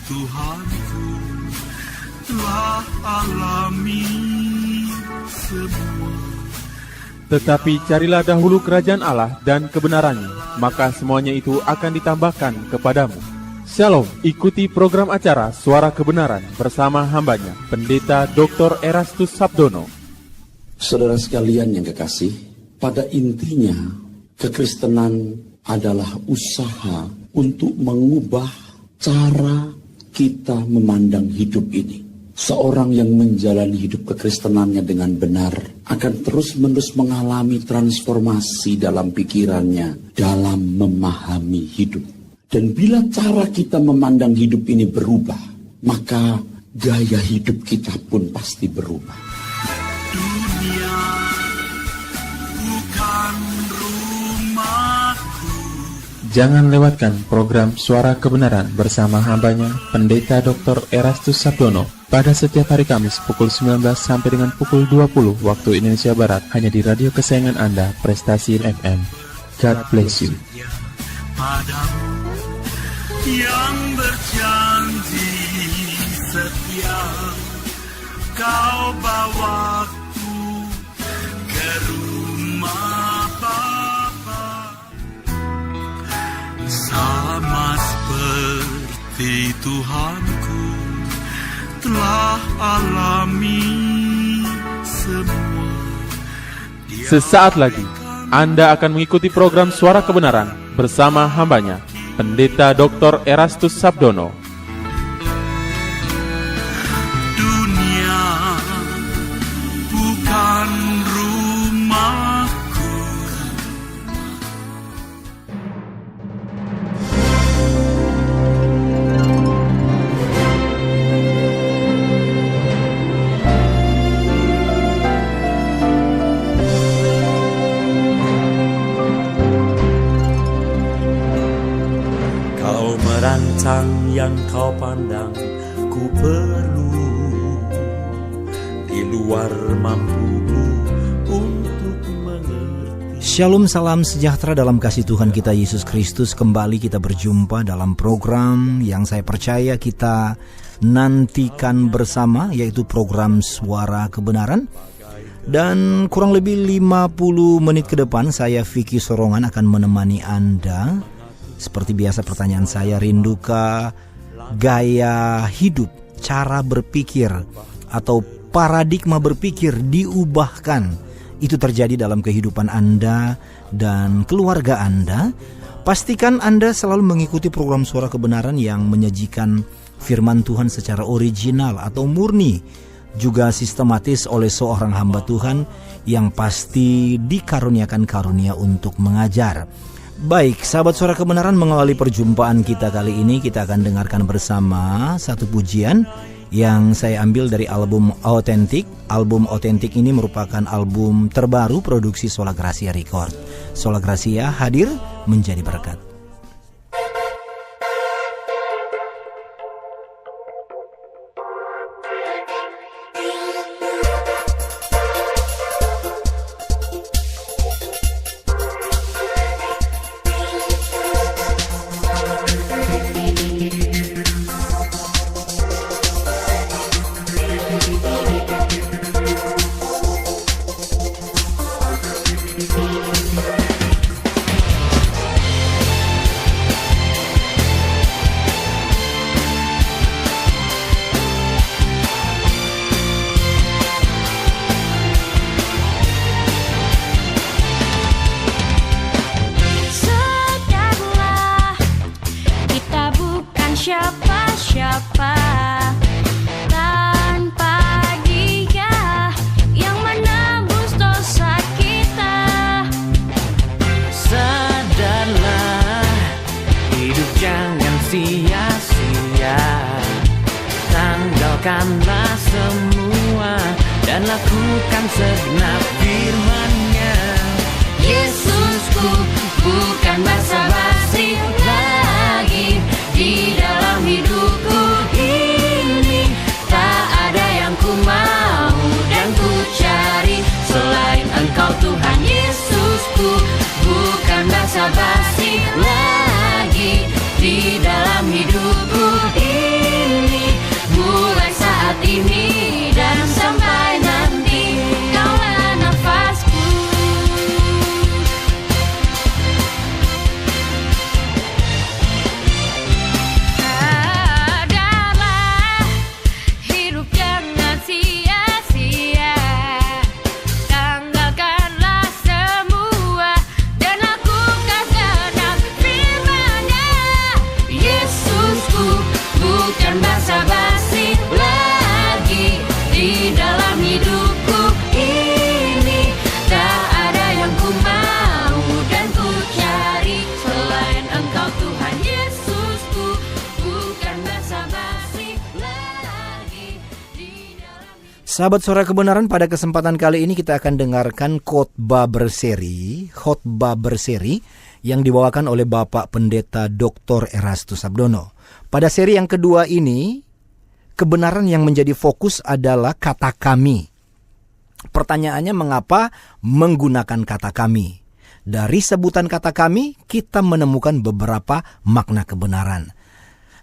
Tuhanku telah alami semua. Tetapi carilah dahulu kerajaan Allah dan kebenarannya, maka semuanya itu akan ditambahkan kepadamu. Shalom, ikuti program acara Suara Kebenaran bersama hambanya, Pendeta Dr. Erastus Sabdono. Saudara sekalian yang kekasih, pada intinya kekristenan adalah usaha untuk mengubah cara kita memandang hidup ini. Seorang yang menjalani hidup kekristenannya dengan benar akan terus-menerus mengalami transformasi dalam pikirannya, dalam memahami hidup. Dan bila cara kita memandang hidup ini berubah, maka gaya hidup kita pun pasti berubah. Dunia bukan rumahku. Jangan lewatkan program Suara Kebenaran bersama hambanya, Pendeta Dr. Erastus Sabdono, pada setiap hari Kamis pukul 19 sampai dengan pukul 20 waktu Indonesia Barat, hanya di radio kesayangan Anda, Prestasi FM. God bless you. Padamu yang berjanji setia, kau bawaku ke rumah Bapa. Sama seperti Tuhanku telah alami semua. Sesaat lagi Anda akan mengikuti program Suara Kebenaran bersama hambanya, Pendeta Dr. Erastus Sabdono. Dunia bukan rumahku. Merancang yang kau pandang ku perlu, di luar mampuku untuk mengerti. Shalom, salam sejahtera dalam kasih Tuhan kita Yesus Kristus. Kembali kita berjumpa dalam program yang saya percaya kita nantikan bersama, yaitu program Suara Kebenaran. Dan kurang lebih 50 menit ke depan saya, Vicky Sorongan, akan menemani Anda. Seperti biasa pertanyaan saya, rindukah gaya hidup, cara berpikir atau paradigma berpikir diubahkan? Itu terjadi dalam kehidupan Anda dan keluarga Anda. Pastikan Anda selalu mengikuti program Suara Kebenaran yang menyajikan firman Tuhan secara original atau murni, juga sistematis oleh seorang hamba Tuhan yang pasti dikaruniakan karunia untuk mengajar. Baik, sahabat Suara Kebenaran, mengawali perjumpaan kita kali ini, kita akan dengarkan bersama satu pujian yang saya ambil dari album Authentic. Album Authentic ini merupakan album terbaru produksi Sola Gracia Record. Sola Gracia hadir menjadi berkat. Tinggalkanlah semua dan lakukan segenap firman-Nya. Yesusku, bukan basa-basi lagi di dalam hidupku ini. Tak ada yang ku mau dan ku cari selain Engkau Tuhan Yesusku, bukan basa-basi lagi di dalam hidupku ini. Sahabat Suara Kebenaran, pada kesempatan kali ini kita akan dengarkan khotbah berseri yang dibawakan oleh Bapak Pendeta Dr. Erastus Sabdono. Pada seri yang kedua ini, kebenaran yang menjadi fokus adalah kata kami. Pertanyaannya, mengapa menggunakan kata kami? Dari sebutan kata kami, kita menemukan beberapa makna kebenaran.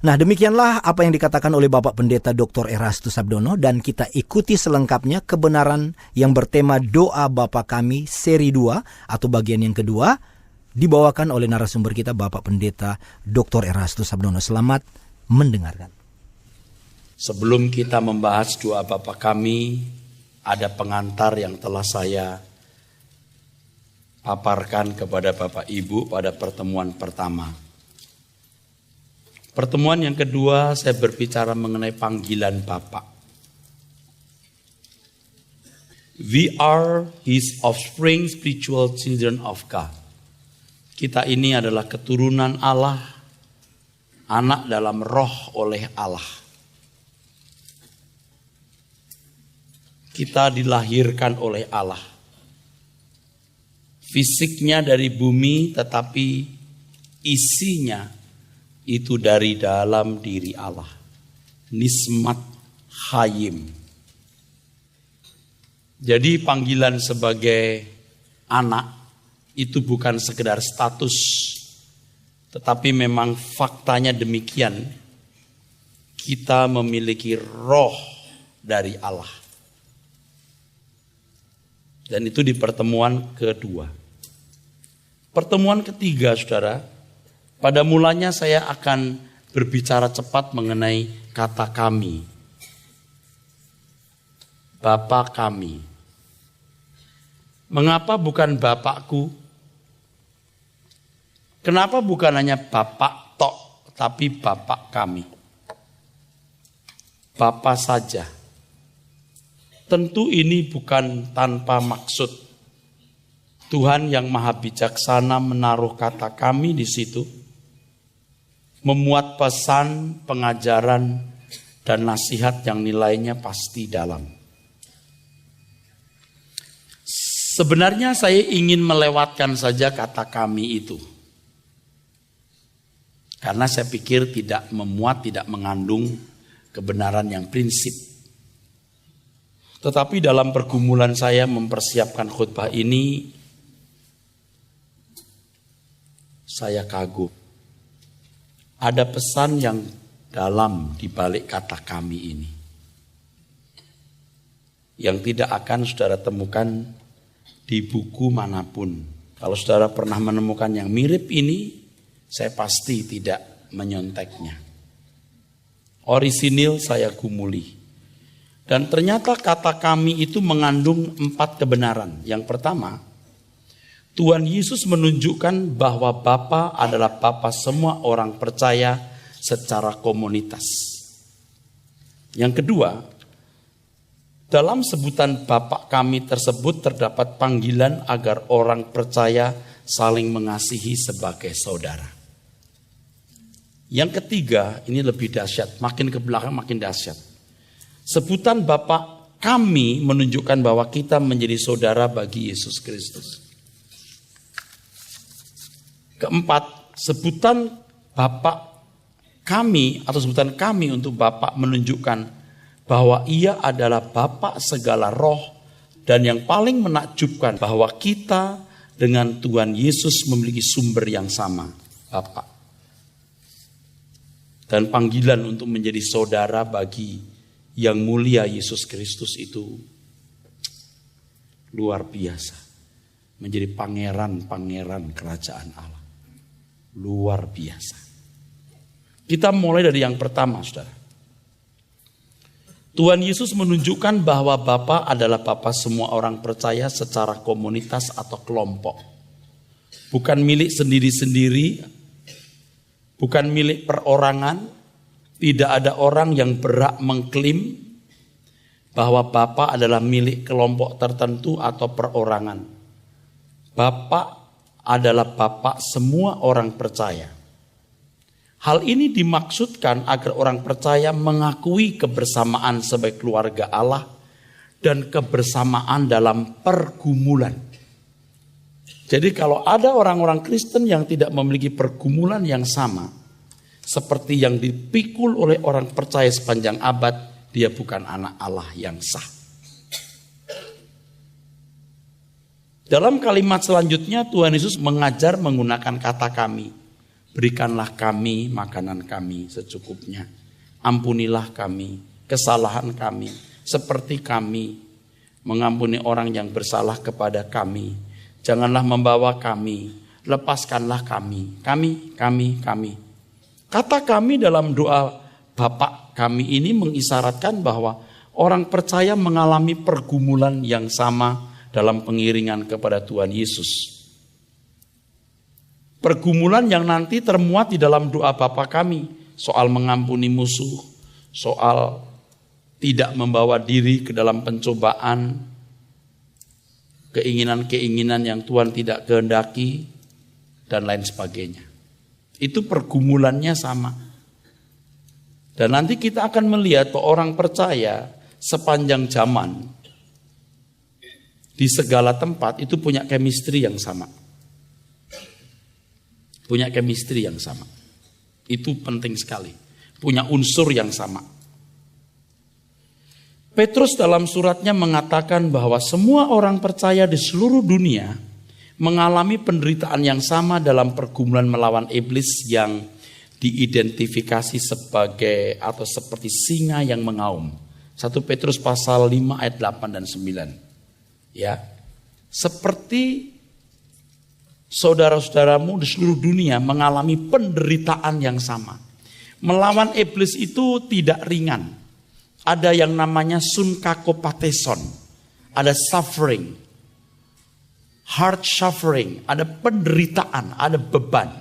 Nah, demikianlah apa yang dikatakan oleh Bapak Pendeta Dr. Erastus Sabdono, dan kita ikuti selengkapnya kebenaran yang bertema Doa Bapa Kami seri 2 atau bagian yang kedua, dibawakan oleh narasumber kita Bapak Pendeta Dr. Erastus Sabdono. Selamat mendengarkan. Sebelum kita membahas Doa Bapa Kami, ada pengantar yang telah saya paparkan kepada Bapak Ibu pada pertemuan pertama. Pertemuan yang kedua saya berbicara mengenai panggilan Bapa. We are His offspring, spiritual children of God. Kita ini adalah keturunan Allah, anak dalam roh oleh Allah. Kita dilahirkan oleh Allah. Fisiknya dari bumi, tetapi isinya itu dari dalam diri Allah. Nismat Hayim. Jadi panggilan sebagai anak itu bukan sekedar status, tetapi memang faktanya demikian. Kita memiliki roh dari Allah. Dan itu di pertemuan kedua. Pertemuan ketiga, saudara, pada mulanya saya akan berbicara cepat mengenai kata kami. Bapa kami. Mengapa bukan Bapakku? Kenapa bukan hanya Bapak tok, tapi Bapak kami? Bapa saja. Tentu ini bukan tanpa maksud. Tuhan yang Maha Bijaksana menaruh kata kami di situ, memuat pesan, pengajaran, dan nasihat yang nilainya pasti dalam. Sebenarnya saya ingin melewatkan saja kata kami itu. Karena saya pikir tidak memuat, tidak mengandung kebenaran yang prinsip. Tetapi dalam pergumulan saya mempersiapkan khutbah ini, saya kagum. Ada pesan yang dalam di balik kata kami ini. Yang tidak akan saudara temukan di buku manapun. Kalau saudara pernah menemukan yang mirip ini, saya pasti tidak menyonteknya. Orisinil saya gumuli. Dan ternyata kata kami itu mengandung 4 kebenaran. Yang pertama, Tuhan Yesus menunjukkan bahwa Bapa adalah Bapa semua orang percaya secara komunitas. Yang kedua, dalam sebutan Bapa kami tersebut terdapat panggilan agar orang percaya saling mengasihi sebagai saudara. Yang ketiga, ini lebih dahsyat, makin ke belakang makin dahsyat. Sebutan Bapa kami menunjukkan bahwa kita menjadi saudara bagi Yesus Kristus. Keempat, sebutan Bapa kami atau sebutan kami untuk Bapa menunjukkan bahwa Ia adalah Bapa segala roh, dan yang paling menakjubkan bahwa kita dengan Tuhan Yesus memiliki sumber yang sama, Bapa. Dan panggilan untuk menjadi saudara bagi yang mulia Yesus Kristus itu luar biasa. Menjadi pangeran-pangeran kerajaan Allah. Luar biasa. Kita mulai dari yang pertama, saudara. Tuhan Yesus menunjukkan bahwa Bapa adalah Bapa semua orang percaya secara komunitas atau kelompok. Bukan milik sendiri-sendiri, bukan milik perorangan. Tidak ada orang yang berhak mengklaim bahwa Bapa adalah milik kelompok tertentu atau perorangan. Bapa adalah Bapa semua orang percaya. Hal ini dimaksudkan agar orang percaya mengakui kebersamaan sebagai keluarga Allah dan kebersamaan dalam pergumulan. Jadi kalau ada orang-orang Kristen yang tidak memiliki pergumulan yang sama, seperti yang dipikul oleh orang percaya sepanjang abad, dia bukan anak Allah yang sah. Dalam kalimat selanjutnya Tuhan Yesus mengajar menggunakan kata kami. Berikanlah kami makanan kami secukupnya. Ampunilah kami kesalahan kami seperti kami mengampuni orang yang bersalah kepada kami. Janganlah membawa kami, lepaskanlah kami. Kami. Kata kami dalam doa Bapa kami ini mengisyaratkan bahwa orang percaya mengalami pergumulan yang sama dalam pengiringan kepada Tuhan Yesus. Pergumulan yang nanti termuat di dalam doa Bapa kami, soal mengampuni musuh, soal tidak membawa diri ke dalam pencobaan, keinginan-keinginan yang Tuhan tidak kehendaki, dan lain sebagainya. Itu pergumulannya sama. Dan nanti kita akan melihat bahwa orang percaya sepanjang zaman, di segala tempat itu punya chemistry yang sama. Punya chemistry yang sama. Itu penting sekali. Punya unsur yang sama. Petrus dalam suratnya mengatakan bahwa semua orang percaya di seluruh dunia mengalami penderitaan yang sama dalam pergumulan melawan iblis yang diidentifikasi sebagai atau seperti singa yang mengaum. 1 Petrus pasal 5 ayat 8 dan 9. Ya. Seperti saudara-saudaramu di seluruh dunia mengalami penderitaan yang sama. Melawan iblis itu tidak ringan. Ada yang namanya sunkakopateson. Ada suffering. Hard suffering. Ada penderitaan. Ada beban.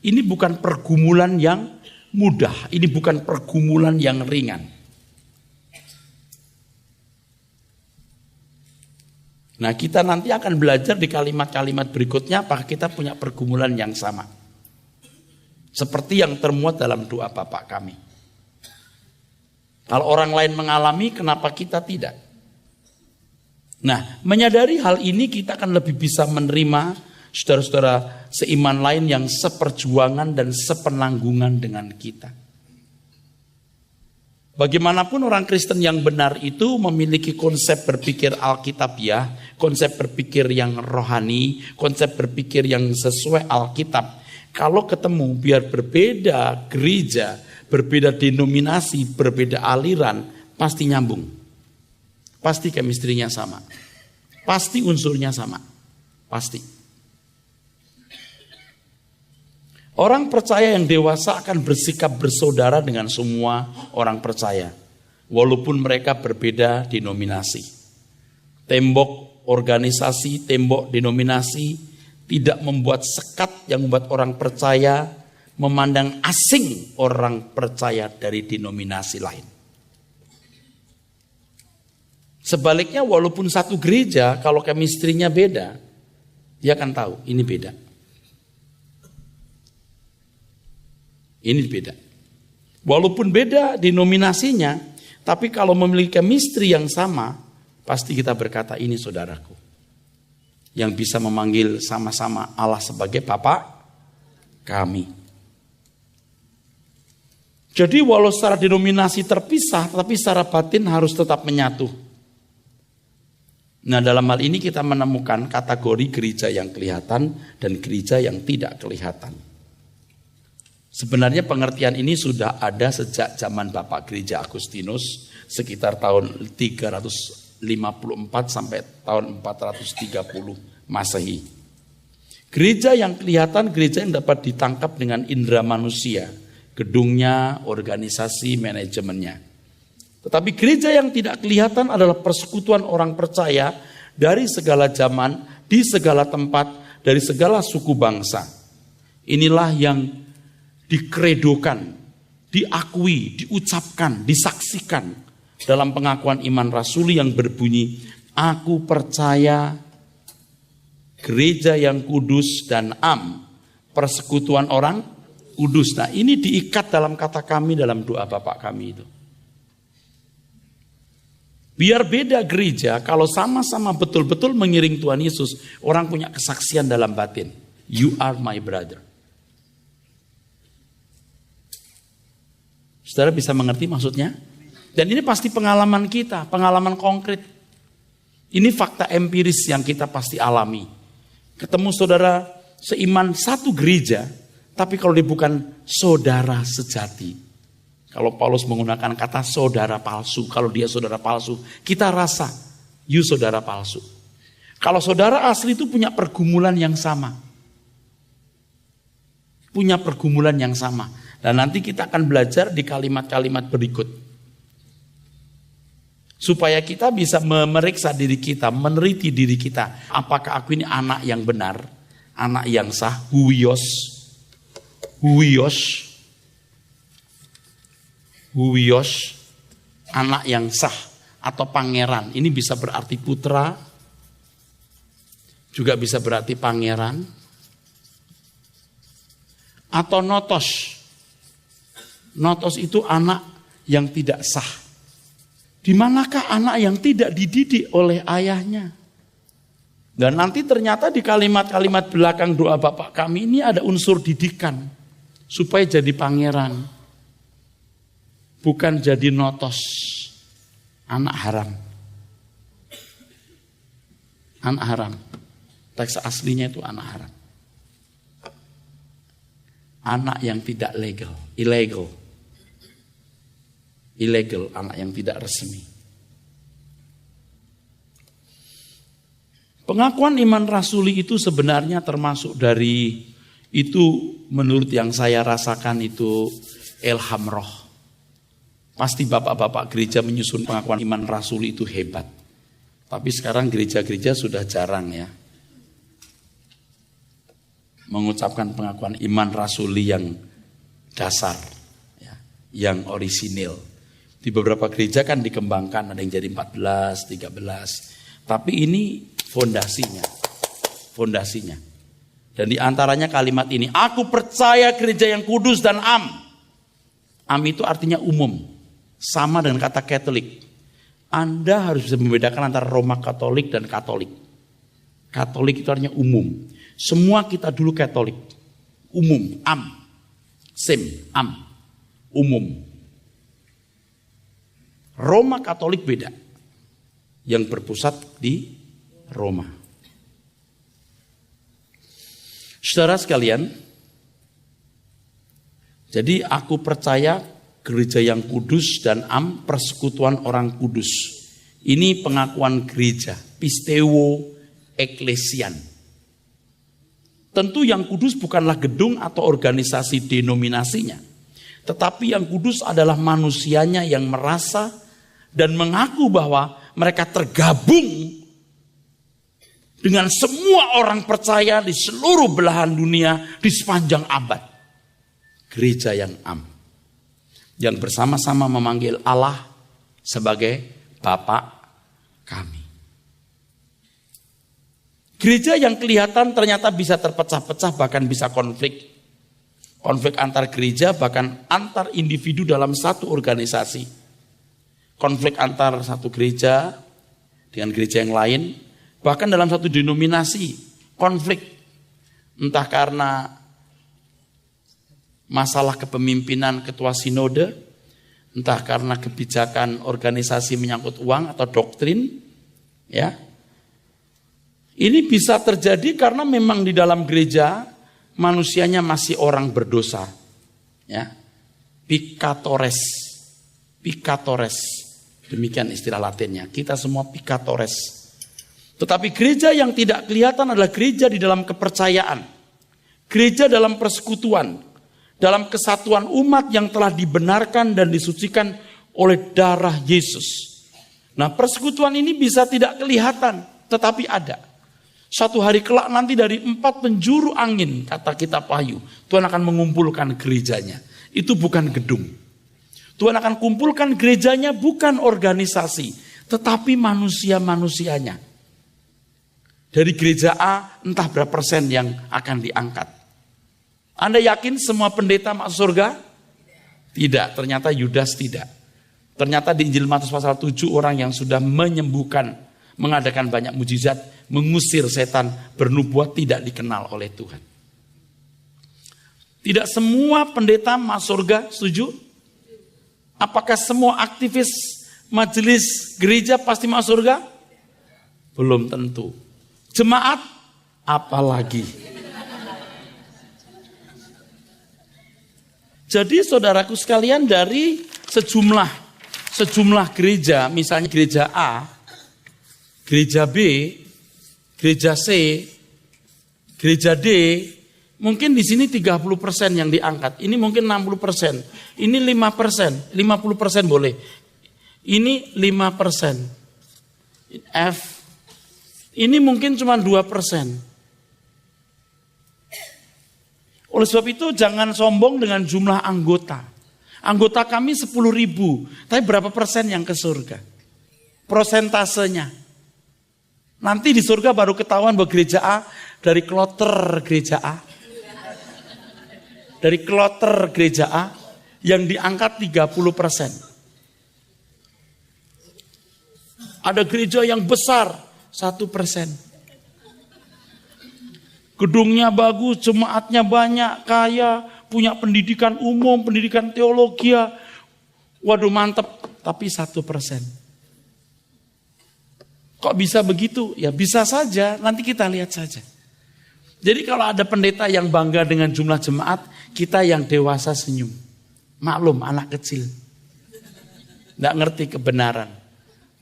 Ini bukan pergumulan yang mudah. Ini bukan pergumulan yang ringan. Nah, kita nanti akan belajar di kalimat-kalimat berikutnya apakah kita punya pergumulan yang sama. Seperti yang termuat dalam doa Bapa kami. Kalau orang lain mengalami, kenapa kita tidak? Nah, menyadari hal ini kita akan lebih bisa menerima saudara-saudara seiman lain yang seperjuangan dan sepenanggungan dengan kita. Bagaimanapun orang Kristen yang benar itu memiliki konsep berpikir Alkitabiah, konsep berpikir yang rohani, konsep berpikir yang sesuai Alkitab. Kalau ketemu biar berbeda gereja, berbeda denominasi, berbeda aliran, pasti nyambung. Pasti chemistry-nya sama. Pasti unsurnya sama. Pasti. Orang percaya yang dewasa akan bersikap bersaudara dengan semua orang percaya. Walaupun mereka berbeda denominasi. Tembok organisasi, tembok denominasi tidak membuat sekat yang membuat orang percaya memandang asing orang percaya dari denominasi lain. Sebaliknya walaupun satu gereja, kalau chemistry-nya beda, dia akan tahu ini beda. Ini beda. Walaupun beda denominasinya, tapi kalau memiliki chemistry yang sama, pasti kita berkata ini saudaraku. Yang bisa memanggil sama-sama Allah sebagai Bapa kami. Jadi walau secara denominasi terpisah, tapi secara batin harus tetap menyatu. Nah, dalam hal ini kita menemukan kategori gereja yang kelihatan dan gereja yang tidak kelihatan. Sebenarnya pengertian ini sudah ada sejak zaman Bapak Gereja Agustinus sekitar tahun 354 sampai tahun 430 Masehi. Gereja yang kelihatan, gereja yang dapat ditangkap dengan indera manusia, gedungnya, organisasi, manajemennya. Tetapi gereja yang tidak kelihatan adalah persekutuan orang percaya dari segala zaman, di segala tempat, dari segala suku bangsa. Inilah yang dikredokan, diakui, diucapkan, disaksikan dalam pengakuan iman rasuli yang berbunyi, aku percaya gereja yang kudus dan persekutuan orang kudus. Nah, ini diikat dalam kata kami dalam doa Bapak kami itu. Biar beda gereja, kalau sama-sama betul-betul mengiring Tuhan Yesus, orang punya kesaksian dalam batin. You are my brother. Saudara bisa mengerti maksudnya? Dan ini pasti pengalaman kita, pengalaman konkret. Ini fakta empiris yang kita pasti alami. Ketemu saudara seiman satu gereja, tapi kalau dia bukan saudara sejati. Kalau Paulus menggunakan kata saudara palsu, kalau dia saudara palsu, kita rasa you saudara palsu. Kalau saudara asli itu punya pergumulan yang sama. Punya pergumulan yang sama. Dan nanti kita akan belajar di kalimat-kalimat berikut. Supaya kita bisa memeriksa diri kita, meneliti diri kita. Apakah aku ini anak yang benar, anak yang sah, huios, anak yang sah atau pangeran. Ini bisa berarti putra, juga bisa berarti pangeran, atau notos. Notos itu anak yang tidak sah. Di manakah anak yang tidak dididik oleh ayahnya? Dan nanti ternyata di kalimat-kalimat belakang doa Bapak kami ini ada unsur didikan. Supaya jadi pangeran. Bukan jadi notos. Anak haram. Anak haram. Teks aslinya itu anak haram. Anak yang tidak legal. Illegal, anak yang tidak resmi. Pengakuan iman rasuli itu sebenarnya termasuk dari itu menurut yang saya rasakan itu ilham roh. Pasti bapak-bapak gereja menyusun pengakuan iman rasuli itu hebat. Tapi sekarang gereja-gereja sudah jarang ya mengucapkan pengakuan iman rasuli yang dasar, ya, yang orisinil. Di beberapa gereja kan dikembangkan, ada yang jadi 14, 13. Tapi ini fondasinya. Dan di antaranya kalimat ini, aku percaya gereja yang kudus dan am. Am itu artinya umum. Sama dengan kata Katolik. Anda harus bisa membedakan antara Roma Katolik dan Katolik. Katolik itu artinya umum. Semua kita dulu Katolik. Umum, am. Am. Umum. Roma Katolik beda. Yang berpusat di Roma. Saudara sekalian, jadi aku percaya gereja yang kudus dan am, persekutuan orang kudus. Ini pengakuan gereja, pisteuo eklesian. Tentu yang kudus bukanlah gedung atau organisasi denominasinya. Tetapi yang kudus adalah manusianya yang merasa dan mengaku bahwa mereka tergabung dengan semua orang percaya di seluruh belahan dunia di sepanjang abad. Gereja yang am. Yang bersama-sama memanggil Allah sebagai Bapa kami. Gereja yang kelihatan ternyata bisa terpecah-pecah, bahkan bisa konflik. Konflik antar gereja, bahkan antar individu dalam satu organisasi. Konflik antar satu gereja dengan gereja yang lain, bahkan dalam satu denominasi, konflik. Entah karena masalah kepemimpinan ketua sinode, entah karena kebijakan organisasi menyangkut uang atau doktrin, ya. Ini bisa terjadi karena memang di dalam gereja manusianya masih orang berdosa, ya. Picatores, demikian istilah Latinnya. Kita semua picatores. Tetapi gereja yang tidak kelihatan adalah gereja di dalam kepercayaan, gereja dalam persekutuan, dalam kesatuan umat yang telah dibenarkan dan disucikan oleh darah Yesus. Nah, persekutuan ini bisa tidak kelihatan, tetapi ada. Suatu hari kelak nanti dari 4 penjuru angin, kata kitab Wahyu, Tuhan akan mengumpulkan gerejanya. Itu bukan gedung. Tuhan akan kumpulkan gerejanya bukan organisasi, tetapi manusia-manusianya. Dari gereja A, entah berapa persen yang akan diangkat. Anda yakin semua pendeta masuk surga? Tidak, ternyata Yudas tidak. Ternyata di Injil Matius pasal 7 orang yang sudah menyembuhkan, mengadakan banyak mujizat, mengusir setan, bernubuat tidak dikenal oleh Tuhan. Tidak semua pendeta masuk surga, setuju? Apakah semua aktivis majelis gereja pasti masuk surga? Belum tentu. Jemaat apalagi. Jadi saudaraku sekalian, dari sejumlah gereja, misalnya gereja A, gereja B, gereja C, gereja D, mungkin di sini 30% yang diangkat. Ini mungkin 60%. Ini 5%, 50% boleh. Ini 5%. F. Ini mungkin cuma 2%. Oleh sebab itu jangan sombong dengan jumlah anggota. Anggota kami 10.000, tapi berapa persen yang ke surga? Prosentasenya. Nanti di surga baru ketahuan bahwa gereja A dari kloter gereja A. Dari kloter gereja A yang diangkat 30%. Ada gereja yang besar 1%. Gedungnya bagus, jemaatnya banyak, kaya, punya pendidikan umum, pendidikan teologi. Waduh mantep, tapi 1%. Kok bisa begitu? Ya bisa saja, nanti kita lihat saja. Jadi kalau ada pendeta yang bangga dengan jumlah jemaat, kita yang dewasa senyum. Maklum, anak kecil. Nggak ngerti kebenaran.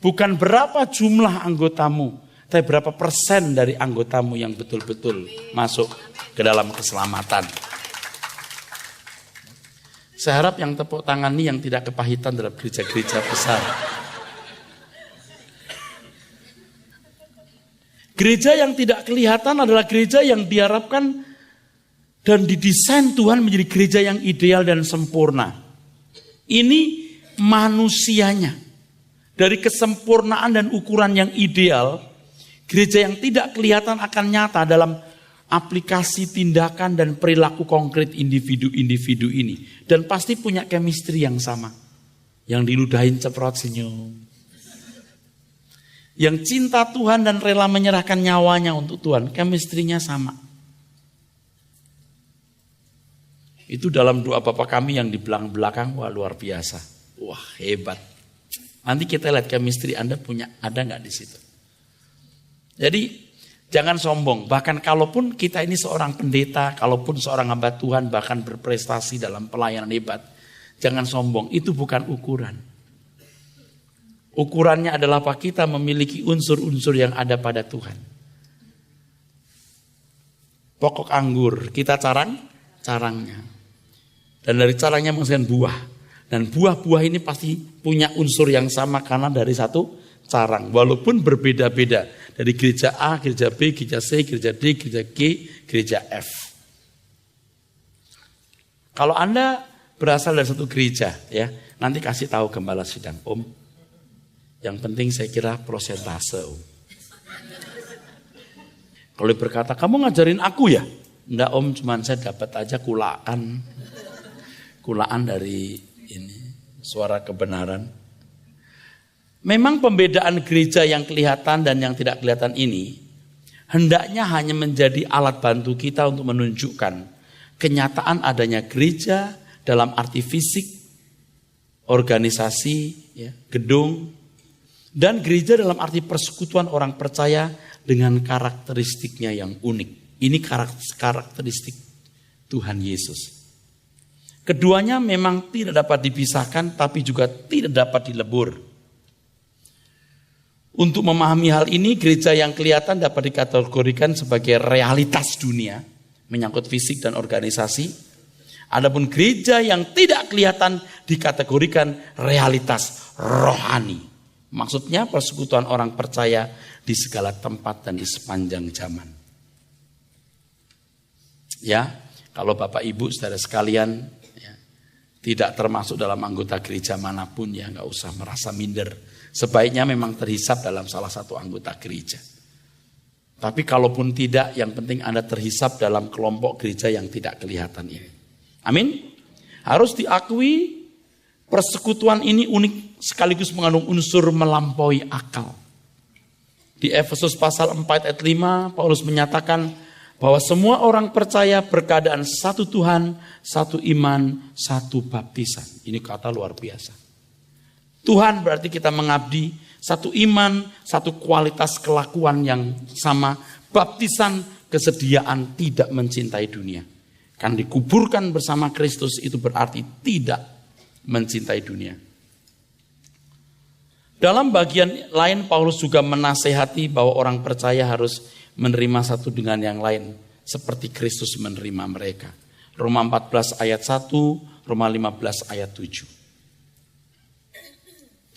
Bukan berapa jumlah anggotamu, tapi berapa persen dari anggotamu yang betul-betul masuk ke dalam keselamatan. Saya harap yang tepuk tangan ini yang tidak kepahitan dalam gereja-gereja besar. Gereja yang tidak kelihatan adalah gereja yang diharapkan dan didesain Tuhan menjadi gereja yang ideal dan sempurna. Ini manusianya. Dari kesempurnaan dan ukuran yang ideal, gereja yang tidak kelihatan akan nyata dalam aplikasi tindakan dan perilaku konkret individu-individu ini. Dan pasti punya chemistry yang sama. Yang diludahin ceprot senyum. Yang cinta Tuhan dan rela menyerahkan nyawanya untuk Tuhan. Chemistry-nya sama. Itu dalam doa Bapa kami yang di belakang, wah luar biasa. Wah hebat. Nanti kita lihat chemistry Anda punya, ada nggak di situ. Jadi jangan sombong. Bahkan kalaupun kita ini seorang pendeta, kalaupun seorang hamba Tuhan bahkan berprestasi dalam pelayanan hebat, jangan sombong. Itu bukan ukuran. Ukurannya adalah apa? Kita memiliki unsur-unsur yang ada pada Tuhan. Pokok anggur, kita carangnya. Dan dari carangnya menghasilkan buah. Dan buah-buah ini pasti punya unsur yang sama karena dari satu carang. Walaupun berbeda-beda. Dari gereja A, gereja B, gereja C, gereja D, gereja G, gereja F. Kalau Anda berasal dari satu gereja, ya nanti kasih tahu gembala sidang, Om. Yang penting saya kira prosentase, Om. Kalau berkata, kamu ngajarin aku ya? Enggak, Om, cuman saya dapat aja kulaan dari ini suara kebenaran. Memang pembedaan gereja yang kelihatan dan yang tidak kelihatan ini hendaknya hanya menjadi alat bantu kita untuk menunjukkan kenyataan adanya gereja dalam arti fisik, organisasi, ya, gedung, dan gereja dalam arti persekutuan orang percaya dengan karakteristiknya yang unik. Ini karakteristik Tuhan Yesus. Keduanya memang tidak dapat dipisahkan, tapi juga tidak dapat dilebur. Untuk memahami hal ini, gereja yang kelihatan dapat dikategorikan sebagai realitas dunia, menyangkut fisik dan organisasi. Adapun gereja yang tidak kelihatan dikategorikan realitas rohani. Maksudnya persekutuan orang percaya di segala tempat dan di sepanjang zaman. Ya, kalau Bapak Ibu saudara sekalian tidak termasuk dalam anggota gereja manapun, ya nggak usah merasa minder. Sebaiknya memang terhisap dalam salah satu anggota gereja. Tapi kalaupun tidak, yang penting Anda terhisap dalam kelompok gereja yang tidak kelihatan ini. Amin. Harus diakui Persekutuan ini unik sekaligus mengandung unsur melampaui akal. Di Efesus pasal 4 ayat 5, Paulus menyatakan bahwa semua orang percaya berkeadaan satu Tuhan, satu iman, satu baptisan. Ini kata luar biasa. Tuhan berarti kita mengabdi, satu iman, satu kualitas kelakuan yang sama, baptisan, kesediaan tidak mencintai dunia. Kan dikuburkan bersama Kristus itu berarti tidak mencintai dunia. Dalam bagian lain Paulus juga menasehati bahwa orang percaya harus menerima satu dengan yang lain seperti Kristus menerima mereka. Roma 14 ayat 1, Roma 15 ayat 7.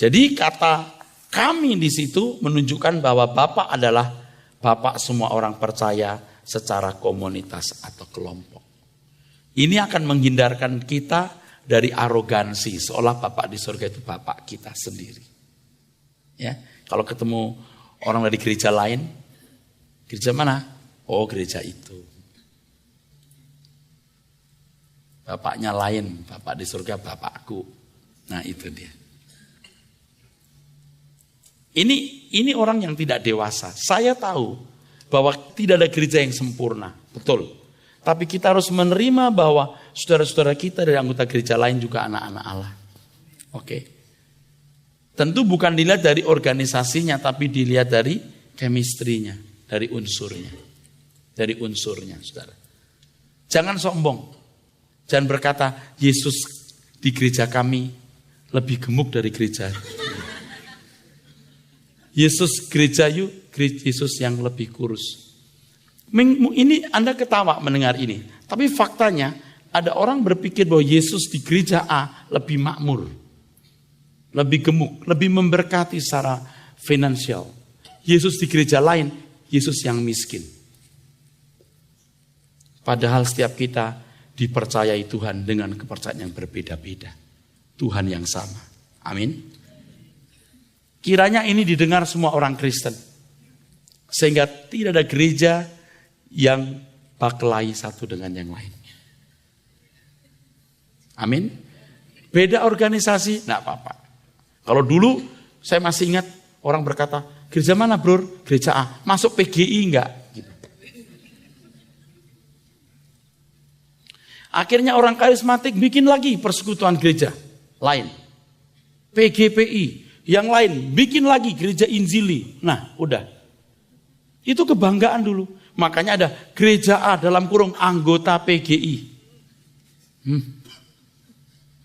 Jadi kata kami di situ menunjukkan bahwa Bapa adalah Bapa semua orang percaya secara komunitas atau kelompok. Ini akan menghindarkan kita dari arogansi, seolah Bapak di surga itu Bapak kita sendiri. Ya, kalau ketemu orang dari gereja lain, gereja mana? Oh, gereja itu. Bapaknya lain, Bapak di surga Bapakku. Nah, itu dia. Ini orang yang tidak dewasa. Saya tahu bahwa tidak ada gereja yang sempurna, betul. Tapi kita harus menerima bahwa saudara-saudara kita dari anggota gereja lain juga anak-anak Allah. Oke. Tentu bukan dilihat dari organisasinya, tapi dilihat dari chemistry-nya, dari unsurnya. Dari unsurnya, saudara. Jangan sombong. Jangan berkata, Yesus di gereja kami lebih gemuk dari gereja. Yesus gereja yuk, Yesus yang lebih kurus. Ini Anda ketawa mendengar ini. Tapi faktanya ada orang berpikir bahwa Yesus di gereja A lebih makmur. Lebih gemuk, lebih memberkati secara finansial. Yesus di gereja lain, Yesus yang miskin. Padahal setiap kita dipercayai Tuhan dengan kepercayaan yang berbeda-beda. Tuhan yang sama. Amin. Kiranya ini didengar semua orang Kristen. Sehingga tidak ada gereja yang berkelahi satu dengan yang lain. Amin. Beda organisasi, enggak apa-apa. Kalau dulu saya masih ingat orang berkata, gereja mana bro? Gereja A. Masuk PGI enggak? Gitu. Akhirnya orang karismatik bikin lagi persekutuan gereja lain. PGPI. Yang lain bikin lagi gereja Injili. Nah udah. Itu kebanggaan dulu. Makanya ada gereja A dalam kurung anggota PGI.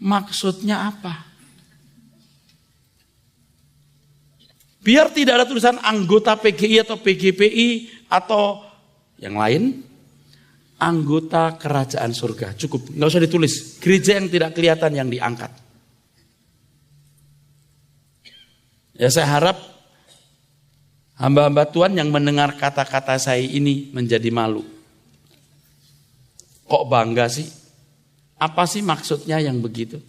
Maksudnya apa? Biar tidak ada tulisan anggota PGI atau PGPI atau yang lain. Anggota kerajaan surga. Cukup, nggak usah ditulis. Gereja yang tidak kelihatan yang diangkat. Ya saya harap hamba-hamba Tuhan yang mendengar kata-kata saya ini menjadi malu. Kok bangga sih? Apa sih maksudnya yang begitu?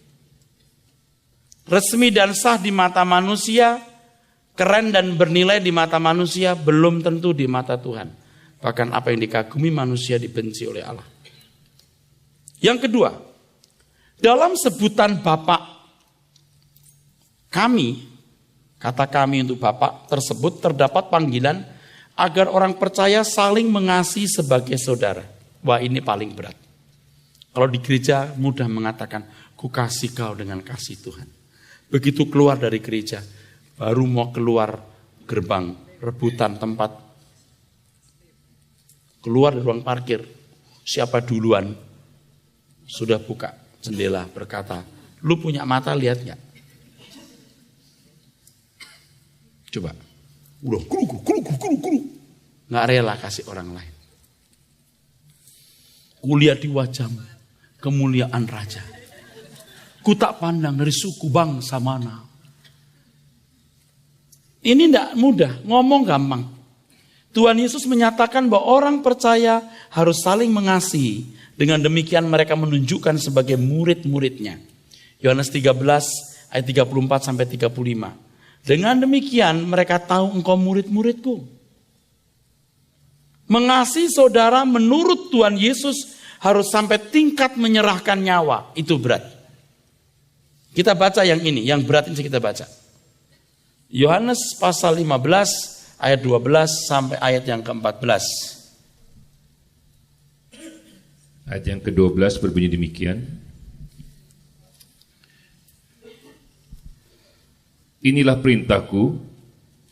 Resmi dan sah di mata manusia, keren dan bernilai di mata manusia, belum tentu di mata Tuhan. Bahkan apa yang dikagumi manusia dibenci oleh Allah. Yang kedua, dalam sebutan Bapak kami, kata kami untuk Bapak tersebut terdapat panggilan agar orang percaya saling mengasihi sebagai saudara. Wah ini paling berat. Kalau di gereja mudah mengatakan, ku kasih kau dengan kasih Tuhan. Begitu keluar dari gereja, baru mau keluar gerbang, rebutan tempat. Keluar dari ruang parkir, siapa duluan? Sudah buka jendela berkata, lu punya mata lihat gak? Coba, udah guru. Nggak rela kasih orang lain. Kulihat di wajahmu, kemuliaan raja. Ku tak pandang dari suku bangsa mana. Ini tidak mudah, ngomong gampang. Tuhan Yesus menyatakan bahwa orang percaya harus saling mengasihi. Dengan demikian mereka menunjukkan sebagai murid-muridnya. Yohanes 13 ayat 34 sampai 35. Dengan demikian mereka tahu engkau murid-muridku. Mengasihi saudara menurut Tuhan Yesus harus sampai tingkat menyerahkan nyawa. Itu berat. Kita baca yang ini, yang berat ini kita baca. Yohanes pasal 15 ayat 12 sampai ayat yang ke-14. Ayat yang ke-12 berbunyi demikian. Inilah perintahku,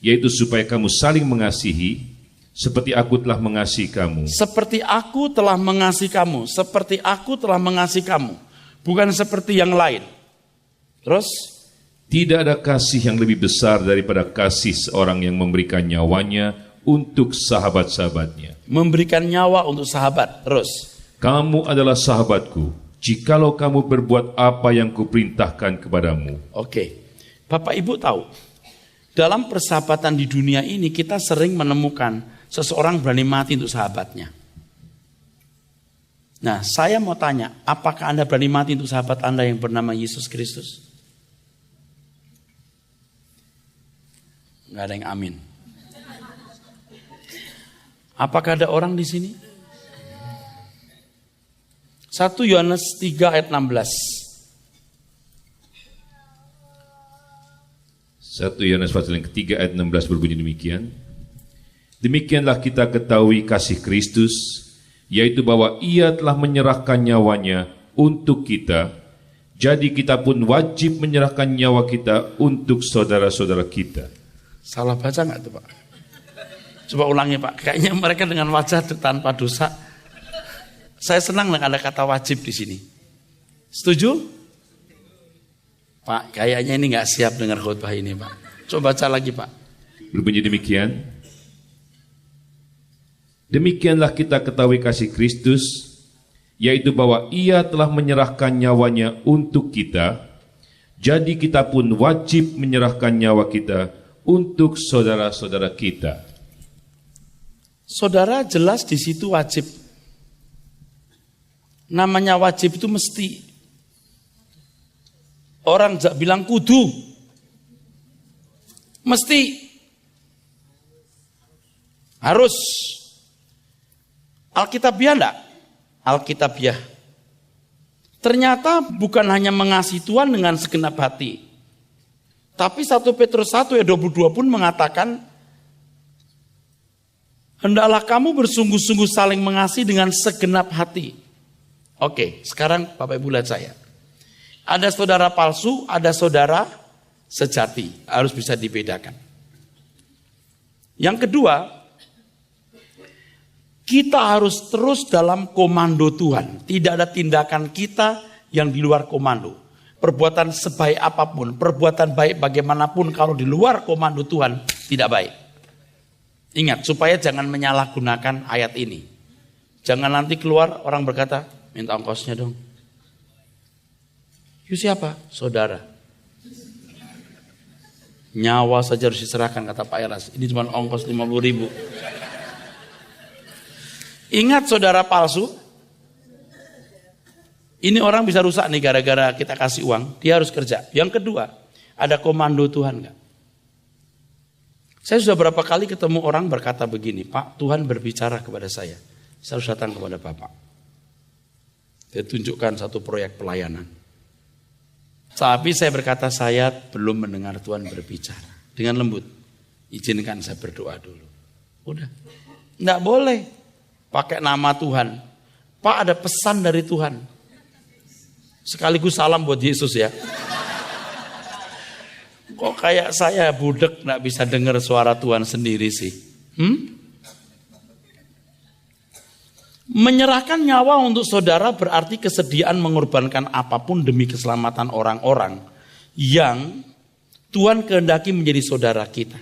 yaitu supaya kamu saling mengasihi, seperti aku telah mengasihi kamu. Seperti aku telah mengasihi kamu, seperti aku telah mengasihi kamu. Bukan seperti yang lain. Terus? Tidak ada kasih yang lebih besar daripada kasih seorang yang memberikan nyawanya untuk sahabat-sahabatnya. Memberikan nyawa untuk sahabat. Terus? Kamu adalah sahabatku, jikalau kamu berbuat apa yang kuperintahkan kepadamu. Oke. Bapak Ibu tahu, dalam persahabatan di dunia ini kita sering menemukan seseorang berani mati untuk sahabatnya. Nah, saya mau tanya, apakah Anda berani mati untuk sahabat Anda yang bernama Yesus Kristus? Nggak ada yang amin. Apakah ada orang di sini? 1 Yohanes 3 ayat 16. 1 Yohanes pasal yang ketiga ayat 16 berbunyi demikian. Demikianlah kita ketahui kasih Kristus, yaitu bahwa Ia telah menyerahkan nyawanya untuk kita, jadi kita pun wajib menyerahkan nyawa kita untuk saudara-saudara kita. Salah baca nggak tuh Pak? Coba ulangi Pak, kayaknya mereka dengan wajah tanpa dosa. Saya senang dengan ada kata wajib di sini. Setuju? Pak, kayaknya ini nggak siap dengar khutbah ini Pak. Coba baca lagi Pak. Berbunyi demikian. Demikianlah kita ketahui kasih Kristus, yaitu bahwa Ia telah menyerahkan nyawanya untuk kita, jadi kita pun wajib menyerahkan nyawa kita untuk saudara-saudara kita. Saudara jelas di situ wajib. Namanya wajib itu mesti. Orang bilang kudu. Mesti. Harus. Alkitabiah enggak? Alkitabiah. Ternyata bukan hanya mengasihi Tuhan dengan segenap hati. Tapi 1 Petrus 1 ayat 22 pun mengatakan, hendaklah kamu bersungguh-sungguh saling mengasihi dengan segenap hati. Oke, sekarang Bapak Ibu lihat saya. Ada saudara palsu, ada saudara sejati. Harus bisa dibedakan. Yang kedua, kita harus terus dalam komando Tuhan. Tidak ada tindakan kita yang di luar komando. Perbuatan sebaik apapun, perbuatan baik bagaimanapun kalau di luar komando Tuhan tidak baik. Ingat, supaya jangan menyalahgunakan ayat ini. Jangan nanti keluar orang berkata, minta ongkosnya dong. Itu siapa? Saudara. Nyawa saja harus diserahkan kata Pak Eras. Ini cuma ongkos 50.000. Ingat saudara palsu. Ini orang bisa rusak nih gara-gara kita kasih uang. Dia harus kerja. Yang kedua, ada komando Tuhan enggak? Saya sudah berapa kali ketemu orang berkata begini, Pak, Tuhan berbicara kepada saya. Saya harus datang kepada Bapak. Dia tunjukkan satu proyek pelayanan. Tapi saya berkata, saya belum mendengar Tuhan berbicara. Dengan lembut, izinkan saya berdoa dulu. Udah, enggak boleh pakai nama Tuhan. Pak, ada pesan dari Tuhan. Sekaligus salam buat Yesus ya. Kok kayak saya budek enggak bisa dengar suara Tuhan sendiri sih? Menyerahkan nyawa untuk saudara berarti kesediaan mengorbankan apapun demi keselamatan orang-orang yang Tuhan kehendaki menjadi saudara kita.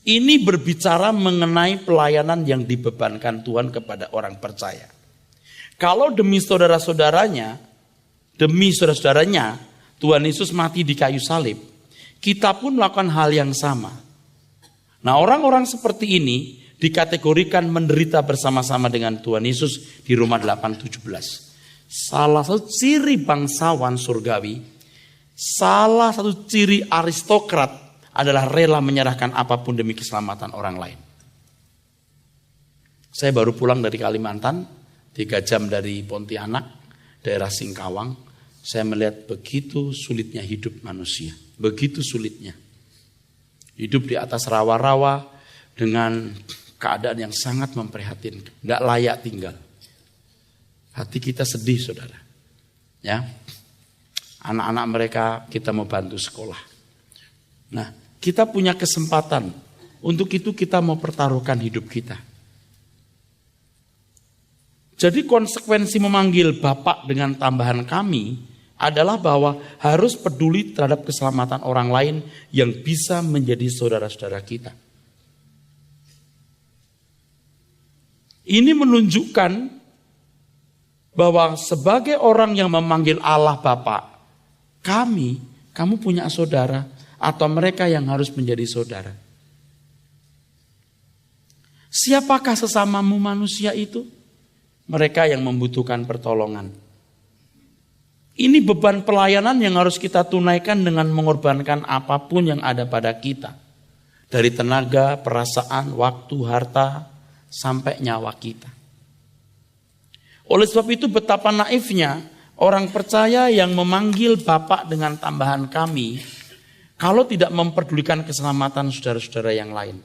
Ini berbicara mengenai pelayanan yang dibebankan Tuhan kepada orang percaya. Kalau demi saudara-saudaranya, demi saudara-saudaranya, Tuhan Yesus mati di kayu salib, kita pun melakukan hal yang sama. Nah, orang-orang seperti ini dikategorikan menderita bersama-sama dengan Tuhan Yesus di Roma 8:17. Salah satu ciri bangsawan surgawi, salah satu ciri aristokrat adalah rela menyerahkan apapun demi keselamatan orang lain. Saya baru pulang dari Kalimantan, 3 jam dari Pontianak, daerah Singkawang. saya melihat begitu sulitnya hidup manusia. Begitu sulitnya. Hidup di atas rawa-rawa dengan keadaan yang sangat memprihatinkan. Nggak layak tinggal. Hati kita sedih, saudara. Ya, anak-anak mereka kita mau bantu sekolah. Nah, kita punya kesempatan. Untuk itu kita mau pertaruhkan hidup kita. Jadi konsekuensi memanggil Bapak dengan tambahan kami adalah bahwa harus peduli terhadap keselamatan orang lain yang bisa menjadi saudara-saudara kita. Ini menunjukkan bahwa sebagai orang yang memanggil Allah Bapa, kamu punya saudara atau mereka yang harus menjadi saudara. Siapakah sesamamu manusia itu? Mereka yang membutuhkan pertolongan. Ini beban pelayanan yang harus kita tunaikan dengan mengorbankan apapun yang ada pada kita. Dari tenaga, perasaan, waktu, harta, sampai nyawa kita. Oleh sebab itu betapa naifnya orang percaya yang memanggil Bapak dengan tambahan kami, kalau tidak memperdulikan keselamatan saudara-saudara yang lain.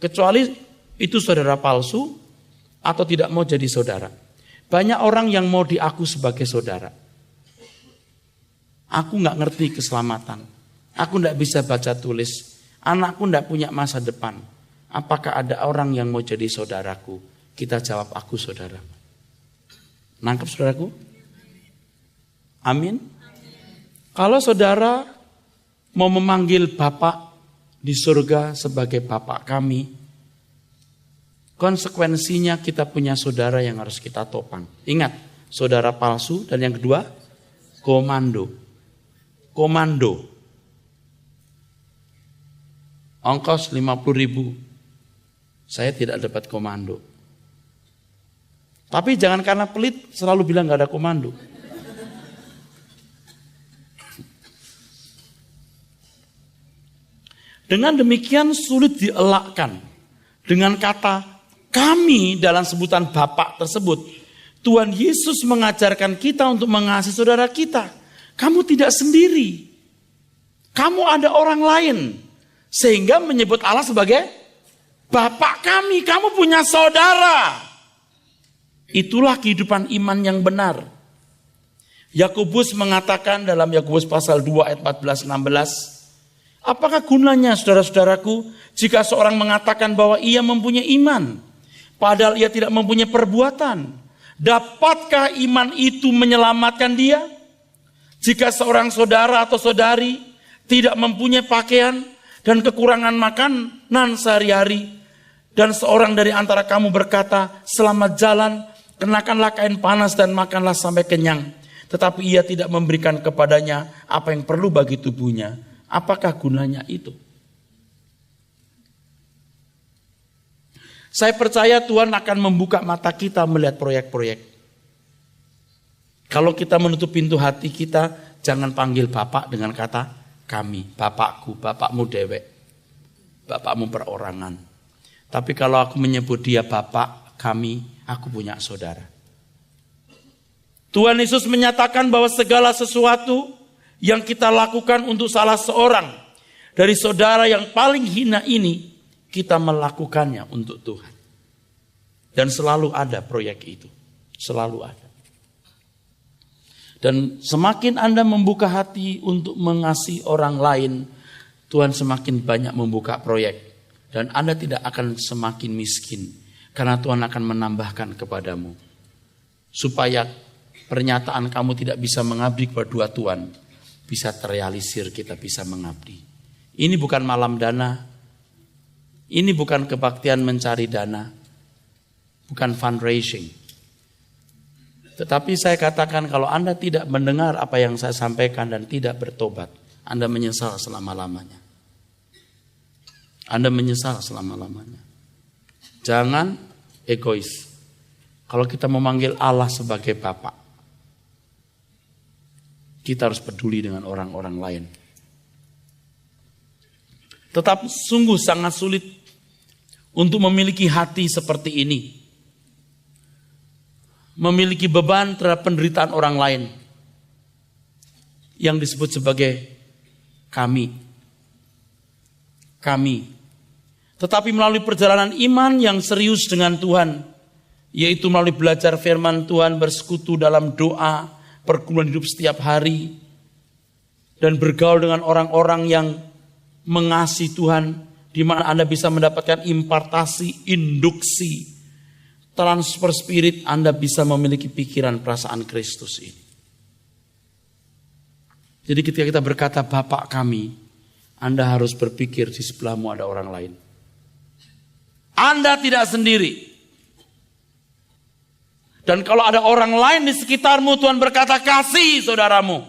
Kecuali itu saudara palsu atau tidak mau jadi saudara. Banyak orang yang mau diaku sebagai saudara. Aku gak ngerti keselamatan. Aku gak bisa baca tulis. Anakku gak punya masa depan. Apakah ada orang yang mau jadi saudaraku? Kita jawab, aku saudara. Nangkep saudaraku? Amin. Kalau saudara mau memanggil Bapak di surga sebagai Bapak kami, konsekuensinya kita punya saudara yang harus kita topang. Ingat, saudara palsu dan yang kedua, komando. Komando. Ongkos 50.000. Saya tidak dapat komando. Tapi jangan karena pelit selalu bilang gak ada komando. Dengan demikian sulit dielakkan. Dengan kata kami dalam sebutan Bapak tersebut, Tuhan Yesus mengajarkan kita untuk mengasihi saudara kita. Kamu tidak sendiri. Kamu ada orang lain. Sehingga menyebut Allah sebagai Bapak kami. Kamu punya saudara. Itulah kehidupan iman yang benar. Yakobus mengatakan dalam Yakobus pasal 2 ayat 14-16. Apakah gunanya saudara-saudaraku jika seorang mengatakan bahwa ia mempunyai iman, padahal ia tidak mempunyai perbuatan? Dapatkah iman itu menyelamatkan dia? Jika seorang saudara atau saudari tidak mempunyai pakaian dan kekurangan makanan sehari-hari, dan seorang dari antara kamu berkata, selamat jalan, kenakanlah kain panas dan makanlah sampai kenyang, tetapi ia tidak memberikan kepadanya apa yang perlu bagi tubuhnya, apakah gunanya itu? Saya percaya Tuhan akan membuka mata kita melihat proyek-proyek. Kalau kita menutup pintu hati kita, jangan panggil Bapak dengan kata kami, Bapakku, Bapakmu dewek, Bapakmu perorangan. Tapi kalau aku menyebut dia Bapak, kami, aku punya saudara. Tuhan Yesus menyatakan bahwa segala sesuatu yang kita lakukan untuk salah seorang dari saudara yang paling hina ini, kita melakukannya untuk Tuhan. Dan selalu ada proyek itu. Selalu ada. Dan semakin Anda membuka hati untuk mengasihi orang lain, Tuhan semakin banyak membuka proyek. Dan Anda tidak akan semakin miskin. Karena Tuhan akan menambahkan kepadamu. Supaya pernyataan kamu tidak bisa mengabdi kepada dua Tuhan. Bisa terrealisir, kita bisa mengabdi. Ini bukan malam dana. Ini bukan kebaktian mencari dana. Bukan fundraising. Tetapi saya katakan kalau Anda tidak mendengar apa yang saya sampaikan dan tidak bertobat, Anda menyesal selama-lamanya. Anda menyesal selama-lamanya. Jangan egois. Kalau kita memanggil Allah sebagai Bapak, kita harus peduli dengan orang-orang lain. Tetapi sungguh sangat sulit untuk memiliki hati seperti ini. Memiliki beban terhadap penderitaan orang lain. yang disebut sebagai kami. Tetapi melalui perjalanan iman yang serius dengan Tuhan, yaitu melalui belajar firman Tuhan, bersekutu dalam doa, pergumulan hidup setiap hari, dan bergaul dengan orang-orang yang mengasihi Tuhan, di mana Anda bisa mendapatkan impartasi, induksi, transfer spirit, Anda bisa memiliki pikiran perasaan Kristus ini. Jadi ketika kita berkata Bapa kami, Anda harus berpikir di sebelahmu ada orang lain. Anda tidak sendiri. Dan kalau ada orang lain di sekitarmu, Tuhan berkata kasih saudaramu.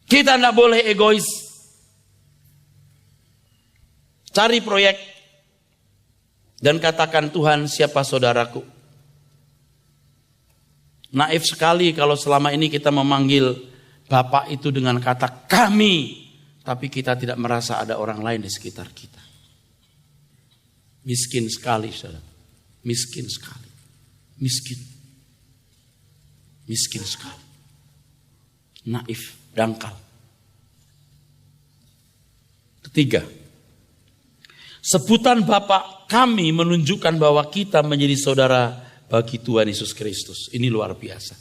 Kita tidak boleh egois. Cari proyek dan katakan, Tuhan, siapa saudaraku? Naif sekali kalau selama ini kita memanggil Bapak itu dengan kata kami, tapi kita tidak merasa ada orang lain di sekitar kita. Miskin sekali, saudara. Miskin sekali. Miskin sekali. Naif, dangkal. Ketiga, sebutan Bapak kami menunjukkan bahwa kita menjadi saudara bagi Tuhan Yesus Kristus. Ini luar biasa.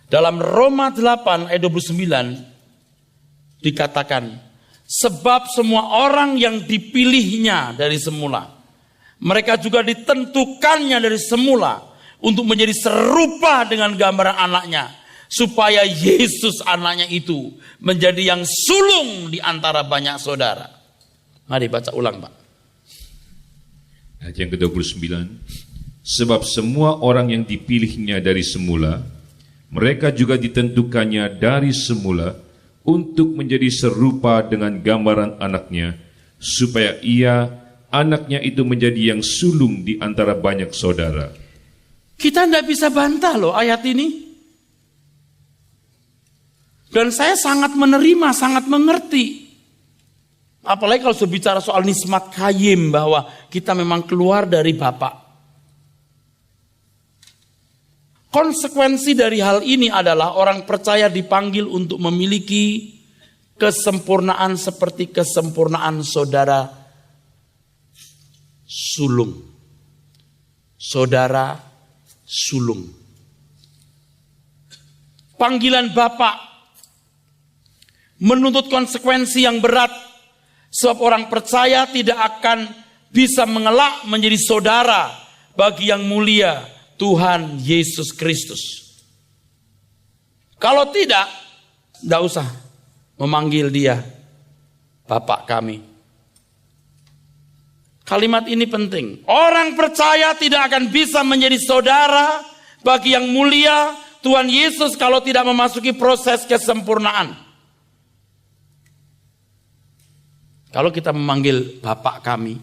Dalam Roma 8 ayat 29 dikatakan, sebab semua orang yang dipilihnya dari semula, mereka juga ditentukannya dari semula untuk menjadi serupa dengan gambaran anaknya, supaya Yesus anaknya itu menjadi yang sulung di antara banyak saudara. Mari baca ulang, Pak. Ayat yang ke-29, sebab semua orang yang dipilihnya dari semula, mereka juga ditentukannya dari semula untuk menjadi serupa dengan gambaran anaknya, supaya anaknya itu menjadi yang sulung di antara banyak saudara. Kita tidak bisa bantah loh ayat ini. Dan saya sangat menerima, sangat mengerti. Apalagi kalau berbicara soal nismat kayim, bahwa kita memang keluar dari Bapa. Konsekuensi dari hal ini adalah orang percaya dipanggil untuk memiliki kesempurnaan seperti kesempurnaan saudara sulung. Saudara sulung. Panggilan Bapak menuntut konsekuensi yang berat, sebab orang percaya tidak akan bisa mengelak menjadi saudara bagi yang mulia, Tuhan Yesus Kristus. Kalau tidak usah memanggil dia Bapak kami. Kalimat ini penting. Orang percaya tidak akan bisa menjadi saudara bagi yang mulia, Tuhan Yesus, kalau tidak memasuki proses kesempurnaan. Kalau kita memanggil Bapak kami,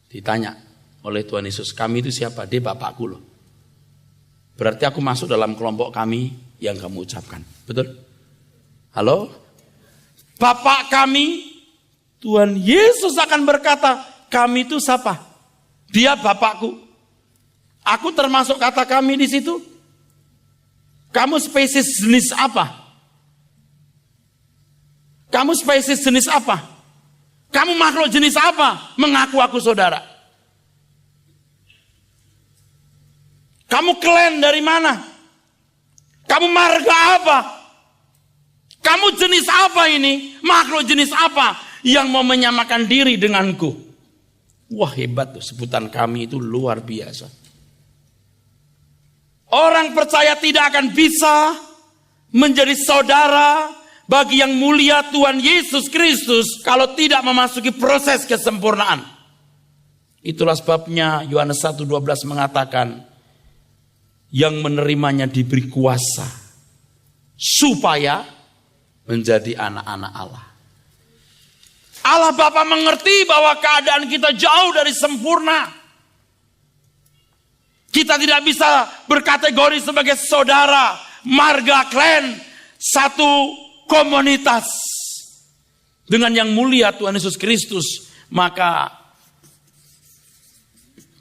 ditanya oleh Tuhan Yesus, kami itu siapa? Dia Bapakku loh. Berarti aku masuk dalam kelompok kami yang kamu ucapkan. Betul? Halo? Bapak kami, Tuhan Yesus akan berkata, kami itu siapa? Dia Bapakku. Aku termasuk kata kami di situ. Kamu spesies jenis apa? Kamu spesies jenis apa? Kamu makhluk jenis apa? Mengaku aku saudara. Kamu klan dari mana? Kamu marga apa? Kamu jenis apa ini? Makhluk jenis apa yang mau menyamakan diri denganku? Wah, hebat tuh, sebutan kami itu luar biasa. Orang percaya tidak akan bisa menjadi saudara bagi yang mulia Tuhan Yesus Kristus kalau tidak memasuki proses kesempurnaan. Itulah sebabnya Yohanes 1:12 mengatakan, yang menerimanya diberi kuasa supaya menjadi anak-anak Allah. Allah Bapa mengerti bahwa keadaan kita jauh dari sempurna. Kita tidak bisa berkategori sebagai saudara, marga, klan, satu komunitas dengan yang mulia Tuhan Yesus Kristus. Maka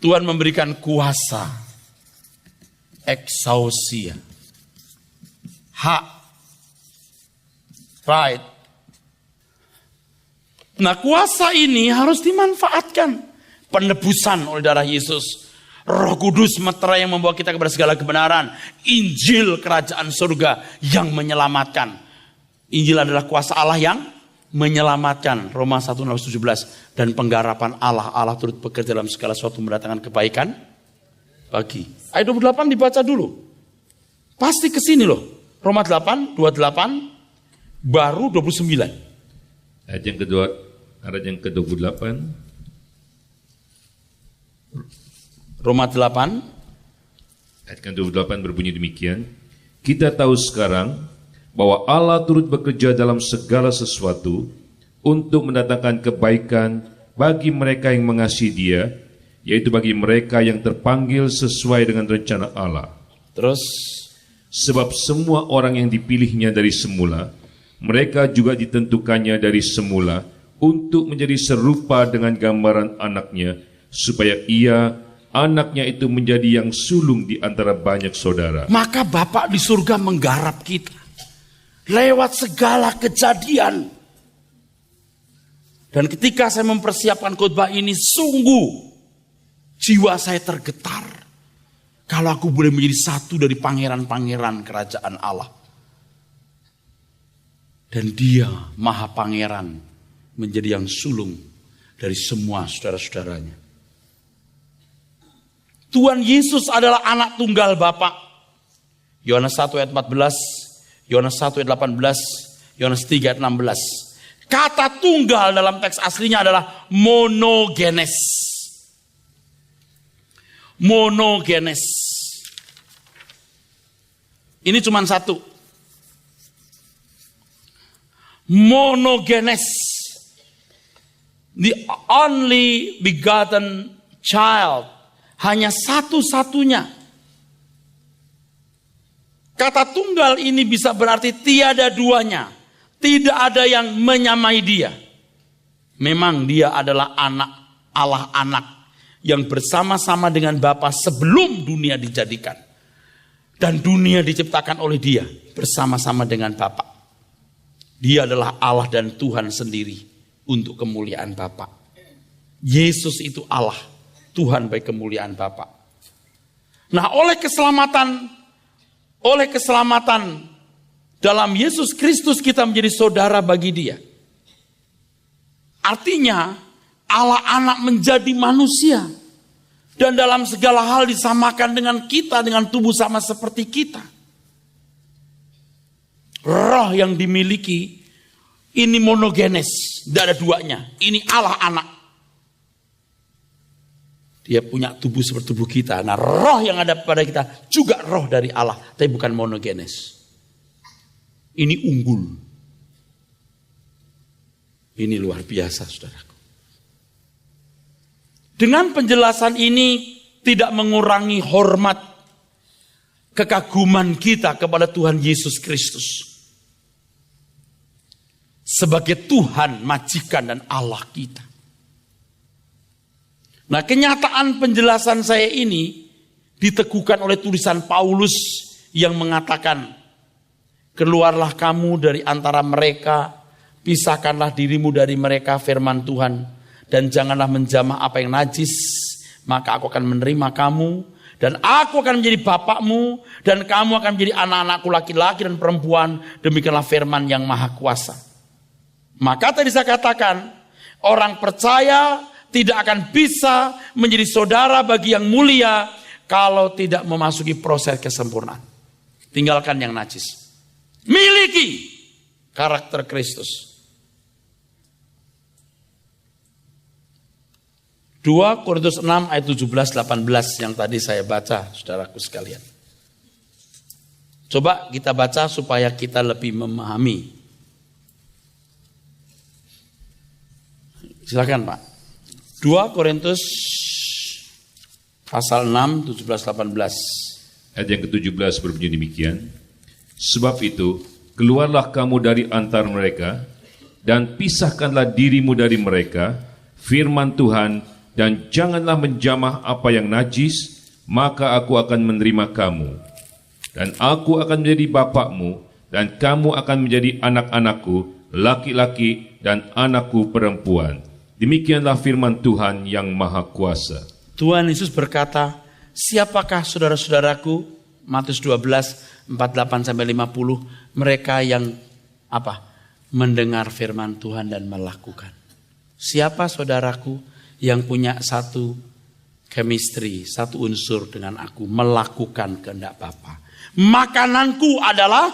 Tuhan memberikan kuasa, eksausia, hak. Right. Nah, kuasa ini harus dimanfaatkan. Penebusan oleh darah Yesus. Roh Kudus meterai yang membawa kita kepada segala kebenaran. Injil kerajaan surga yang menyelamatkan. Injil adalah kuasa Allah yang menyelamatkan. Roma 1:17. Dan penggarapan Allah. Allah turut bekerja dalam segala sesuatu mendatangkan kebaikan bagi. Ayat 28 dibaca dulu. Pasti ke sini loh. Roma 8, 28, baru 29. Ayat yang kedua, ayat yang ke-28. Roma 8. Ayat ke-28 berbunyi demikian. Kita tahu sekarang bahwa Allah turut bekerja dalam segala sesuatu untuk mendatangkan kebaikan bagi mereka yang mengasihi Dia, yaitu bagi mereka yang terpanggil sesuai dengan rencana Allah. Terus, sebab semua orang yang dipilihnya dari semula, mereka juga ditentukannya dari semula untuk menjadi serupa dengan gambaran anaknya, supaya ia, anaknya itu menjadi yang sulung di antara banyak saudara. maka Bapa di surga menggarap kita lewat segala kejadian. Dan ketika saya mempersiapkan khotbah ini, sungguh jiwa saya tergetar. Kalau aku boleh menjadi satu dari pangeran-pangeran kerajaan Allah. Dan Dia Maha Pangeran menjadi yang sulung dari semua saudara-saudaranya. Tuhan Yesus adalah anak tunggal Bapa. Yohanes 1 ayat 14, Yohanes 1 ayat 18, Yohanes 3 ayat 16. Kata tunggal dalam teks aslinya adalah monogenes. Monogenes. Ini cuma satu. Monogenes. The only begotten child. Hanya satu-satunya. Kata tunggal ini bisa berarti tiada duanya. Tidak ada yang menyamai Dia. Memang Dia adalah anak, Allah anak. Yang bersama-sama dengan Bapa sebelum dunia dijadikan. Dan dunia diciptakan oleh Dia. Bersama-sama dengan Bapa. Dia adalah Allah dan Tuhan sendiri. Untuk kemuliaan Bapa. Yesus itu Allah. Tuhan bagi kemuliaan Bapa. Nah, oleh keselamatan dalam Yesus Kristus kita menjadi saudara bagi Dia. Artinya Allah anak menjadi manusia dan dalam segala hal disamakan dengan kita, dengan tubuh sama seperti kita. Roh yang dimiliki ini monogenes, tidak ada duanya. Ini Allah anak. Dia punya tubuh seperti tubuh kita. Nah, roh yang ada pada kita juga roh dari Allah, tapi bukan monogenes. Ini unggul. Ini luar biasa, saudaraku. Dengan penjelasan ini tidak mengurangi hormat, kekaguman kita kepada Tuhan Yesus Kristus. Sebagai Tuhan, majikan dan Allah kita. Nah, kenyataan penjelasan saya ini diteguhkan oleh tulisan Paulus yang mengatakan, keluarlah kamu dari antara mereka, pisahkanlah dirimu dari mereka, firman Tuhan, dan janganlah menjamah apa yang najis, maka aku akan menerima kamu, dan aku akan menjadi bapakmu, dan kamu akan menjadi anak-anakku laki-laki dan perempuan, demikianlah firman yang maha kuasa. Maka tadi saya katakan, orang percaya tidak akan bisa menjadi saudara bagi yang mulia kalau tidak memasuki proses kesempurnaan. Tinggalkan yang najis. Miliki karakter Kristus. 2 Korintus 6 ayat 17-18 yang tadi saya baca, saudaraku sekalian. Coba kita baca supaya kita lebih memahami. Silakan Pak. 2 Korintus pasal 6, 17-18. Ayat yang ke-17 berbunyi demikian. Sebab itu, keluarlah kamu dari antar mereka, dan pisahkanlah dirimu dari mereka, firman Tuhan, dan janganlah menjamah apa yang najis, maka aku akan menerima kamu. Dan aku akan menjadi bapakmu, dan kamu akan menjadi anak-anakku, laki-laki dan anakku perempuan. Demikianlah firman Tuhan yang Maha Kuasa. Tuhan Yesus berkata, siapakah saudara-saudaraku? Matius 12, 48-50, mereka yang apa? Mendengar firman Tuhan dan melakukan. Siapa saudaraku yang punya satu chemistry, satu unsur dengan aku, melakukan kehendak Bapa. Makananku adalah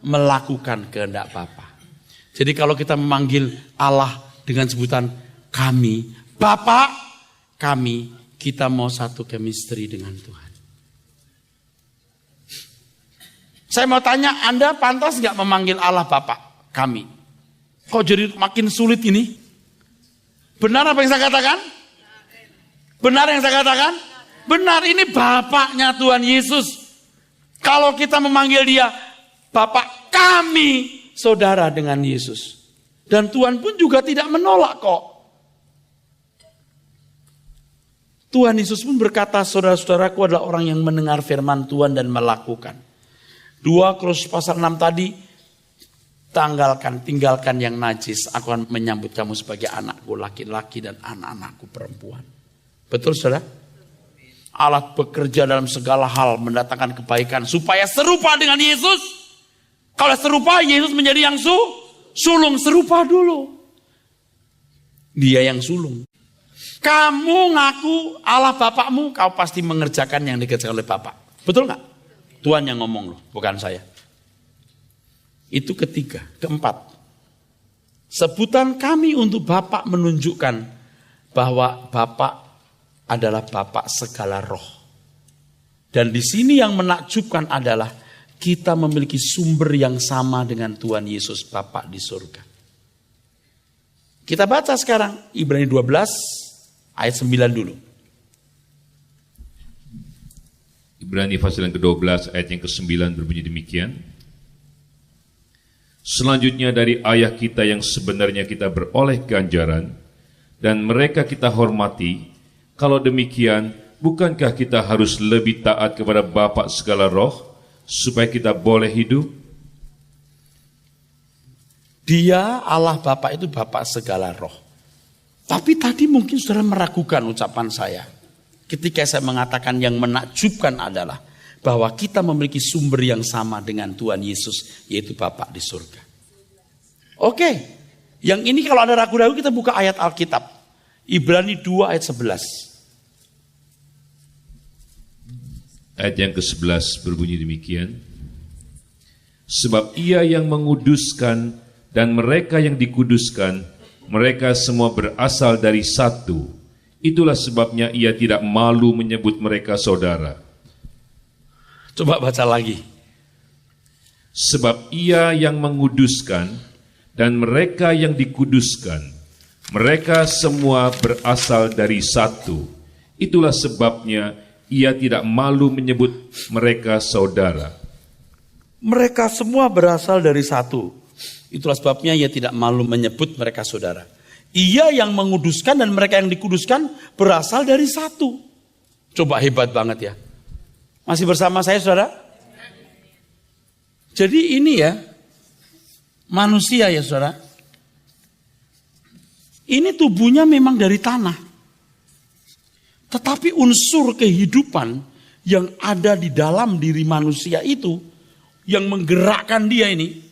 melakukan kehendak Bapa. Jadi kalau kita memanggil Allah dengan sebutan kami, Bapa kami, kita mau satu chemistry dengan Tuhan. Saya mau tanya, Anda pantas gak memanggil Allah Bapa kami? Kok jadi makin sulit ini? Benar apa yang saya katakan? Benar yang saya katakan? Benar, ini Bapaknya Tuhan Yesus. Kalau kita memanggil dia Bapak kami, saudara dengan Yesus. Dan Tuhan pun juga tidak menolak kok. Tuhan Yesus pun berkata, saudara-saudaraku adalah orang yang mendengar firman Tuhan dan melakukan. 2 Korintus pasal 6 tadi, tinggalkan yang najis, aku akan menyambut kamu sebagai anakku laki-laki dan anak-anakku perempuan. Betul saudara? Allah bekerja dalam segala hal mendatangkan kebaikan supaya serupa dengan Yesus. Kalau serupa, Yesus menjadi yang sulung. Serupa dulu. Dia yang sulung. Kamu ngaku Allah Bapakmu, kau pasti mengerjakan yang dikerjakan oleh Bapak. Betul gak? Tuhan yang ngomong loh, bukan saya. Itu ketiga. Keempat, sebutan kami untuk Bapak menunjukkan bahwa Bapak adalah Bapak segala roh. Dan di sini yang menakjubkan adalah kita memiliki sumber yang sama dengan Tuhan Yesus Bapa di surga. Kita baca sekarang Ibrani 12 ayat 9 dulu. Ibrani pasal yang ke-12 ayat yang ke-9 berbunyi demikian. Selanjutnya dari ayah kita yang sebenarnya kita beroleh ganjaran dan mereka kita hormati. Kalau demikian, bukankah kita harus lebih taat kepada Bapa segala roh supaya kita boleh hidup? Dia Allah Bapa itu Bapa segala roh. Tapi tadi mungkin saudara meragukan ucapan saya. Ketika saya mengatakan yang menakjubkan adalah bahwa kita memiliki sumber yang sama dengan Tuhan Yesus, yaitu Bapa di surga. Oke, yang ini kalau ada ragu-ragu kita buka ayat Alkitab. Ibrani 2 ayat 11. Ayat yang ke-11 berbunyi demikian. Sebab ia yang menguduskan dan mereka yang dikuduskan, mereka semua berasal dari satu. Itulah sebabnya ia tidak malu menyebut mereka saudara. Coba baca lagi. Sebab ia yang menguduskan dan mereka yang dikuduskan, mereka semua berasal dari satu. Itulah sebabnya ia tidak malu menyebut mereka saudara. Mereka semua berasal dari satu. Itulah sebabnya ia tidak malu menyebut mereka saudara. Ia yang menguduskan dan mereka yang dikuduskan berasal dari satu. Coba hebat banget ya. Masih bersama saya saudara? Jadi ini ya, manusia ya saudara. Ini tubuhnya memang dari tanah. Tetapi unsur kehidupan yang ada di dalam diri manusia itu, yang menggerakkan dia ini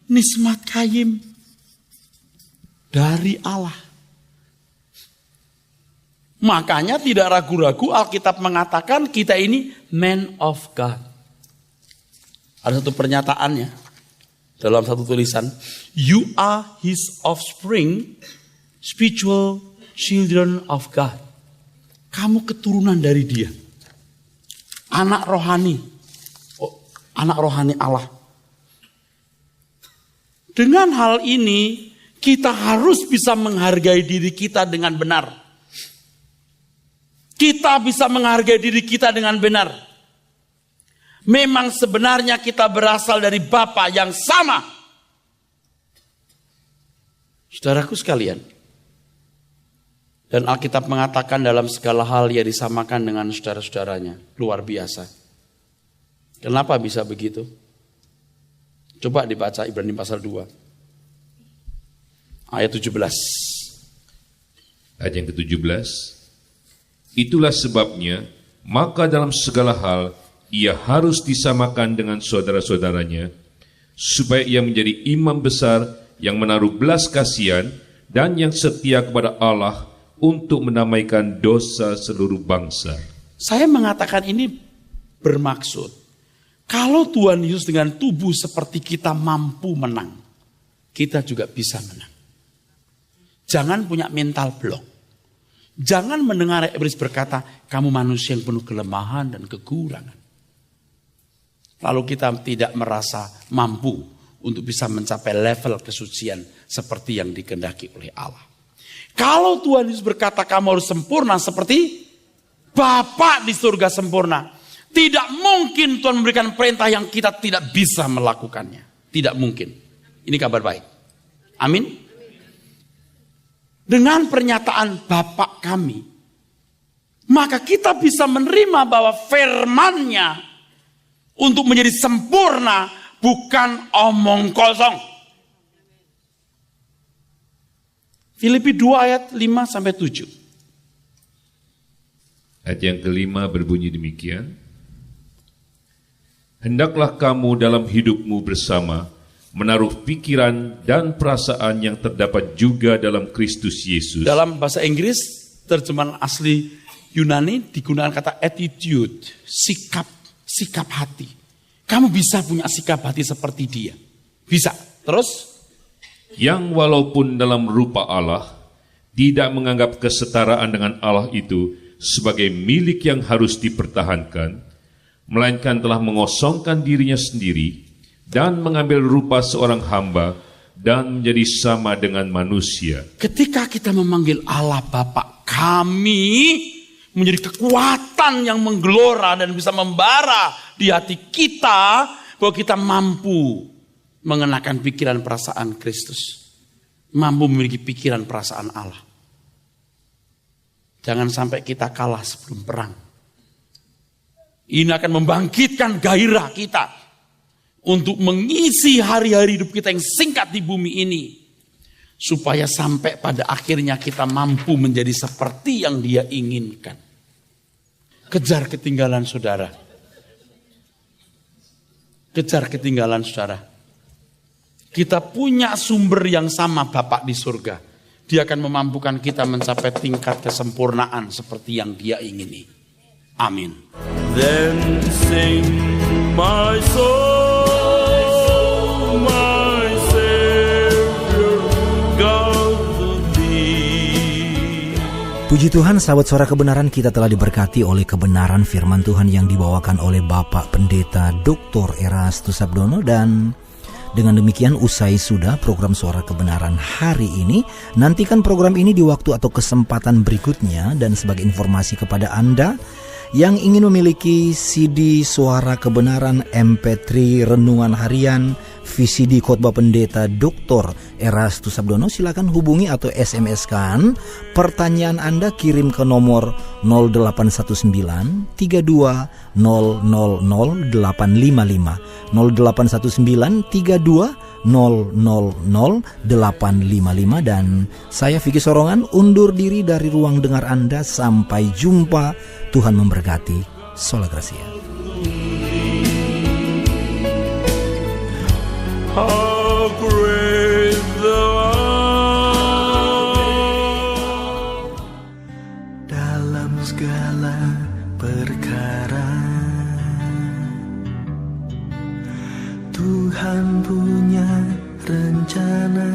nismat kayim dari Allah. Makanya tidak ragu-ragu Alkitab mengatakan kita ini man of God. Ada satu pernyataannya dalam satu tulisan. You are his offspring, spiritual children of God. Kamu keturunan dari dia. Anak rohani. Anak rohani Allah. Dengan hal ini, kita harus bisa menghargai diri kita dengan benar. Kita bisa menghargai diri kita dengan benar. Memang sebenarnya kita berasal dari Bapa yang sama. Saudaraku sekalian. Dan Alkitab mengatakan dalam segala hal ia disamakan dengan saudara-saudaranya. Luar biasa. Kenapa bisa begitu? Coba dibaca Ibrani pasal 2. Ayat 17. Ayat yang ke-17. Itulah sebabnya, maka dalam segala hal ia harus disamakan dengan saudara-saudaranya, supaya ia menjadi imam besar yang menaruh belas kasihan dan yang setia kepada Allah untuk menamaikan dosa seluruh bangsa. Saya mengatakan ini bermaksud, kalau Tuhan Yesus dengan tubuh seperti kita mampu menang, kita juga bisa menang. Jangan punya mental block. Jangan mendengar iblis berkata, kamu manusia yang penuh kelemahan dan kekurangan. Lalu kita tidak merasa mampu untuk bisa mencapai level kesucian seperti yang dikehendaki oleh Allah. Kalau Tuhan Yesus berkata kamu harus sempurna seperti Bapa di surga sempurna, tidak mungkin Tuhan memberikan perintah yang kita tidak bisa melakukannya. Tidak mungkin. Ini kabar baik. Amin. Dengan pernyataan Bapa kami, maka kita bisa menerima bahwa firman-Nya untuk menjadi sempurna bukan omong kosong. Filipi 2 ayat 5-7. Ayat yang kelima berbunyi demikian. Hendaklah kamu dalam hidupmu bersama menaruh pikiran dan perasaan yang terdapat juga dalam Kristus Yesus. Dalam bahasa Inggris, terjemahan asli Yunani digunakan kata attitude, sikap hati. Kamu bisa punya sikap hati seperti dia. Bisa. Terus? Yang walaupun dalam rupa Allah, tidak menganggap kesetaraan dengan Allah itu sebagai milik yang harus dipertahankan, melainkan telah mengosongkan dirinya sendiri dan mengambil rupa seorang hamba dan menjadi sama dengan manusia. Ketika kita memanggil Allah Bapa kami, menjadi kekuatan yang menggelora dan bisa membara di hati kita, bahwa kita mampu mengenakan pikiran perasaan Kristus. Mampu memiliki pikiran perasaan Allah. Jangan sampai kita kalah sebelum perang. Ini akan membangkitkan gairah kita untuk mengisi hari-hari hidup kita yang singkat di bumi ini, supaya sampai pada akhirnya kita mampu menjadi seperti yang Dia inginkan. Kejar ketinggalan saudara. Kejar ketinggalan saudara. Kita punya sumber yang sama Bapa di surga. Dia akan memampukan kita mencapai tingkat kesempurnaan seperti yang Dia ingini. Amin. Then sing my soul, my Savior, God to thee. Puji Tuhan, sahabat Suara Kebenaran, kita telah diberkati oleh kebenaran firman Tuhan yang dibawakan oleh Bapak Pendeta Dr. Erastus Sabdono. Dan dengan demikian usai sudah program Suara Kebenaran hari ini. Nantikan program ini di waktu atau kesempatan berikutnya. Dan sebagai informasi kepada Anda yang ingin memiliki CD Suara Kebenaran, MP3 Renungan Harian, VCD Khotbah Pendeta Dr. Erastus Sabdono, silakan hubungi atau SMS-kan pertanyaan Anda, kirim ke nomor 0819 32 000 855 0819 32 000 855. Dan saya Vicky Sorongan undur diri dari ruang dengar Anda. Sampai jumpa. Tuhan memberkati. Sola Gracia. How great thou art. Dalam segala perkara Tuhan punya rencana.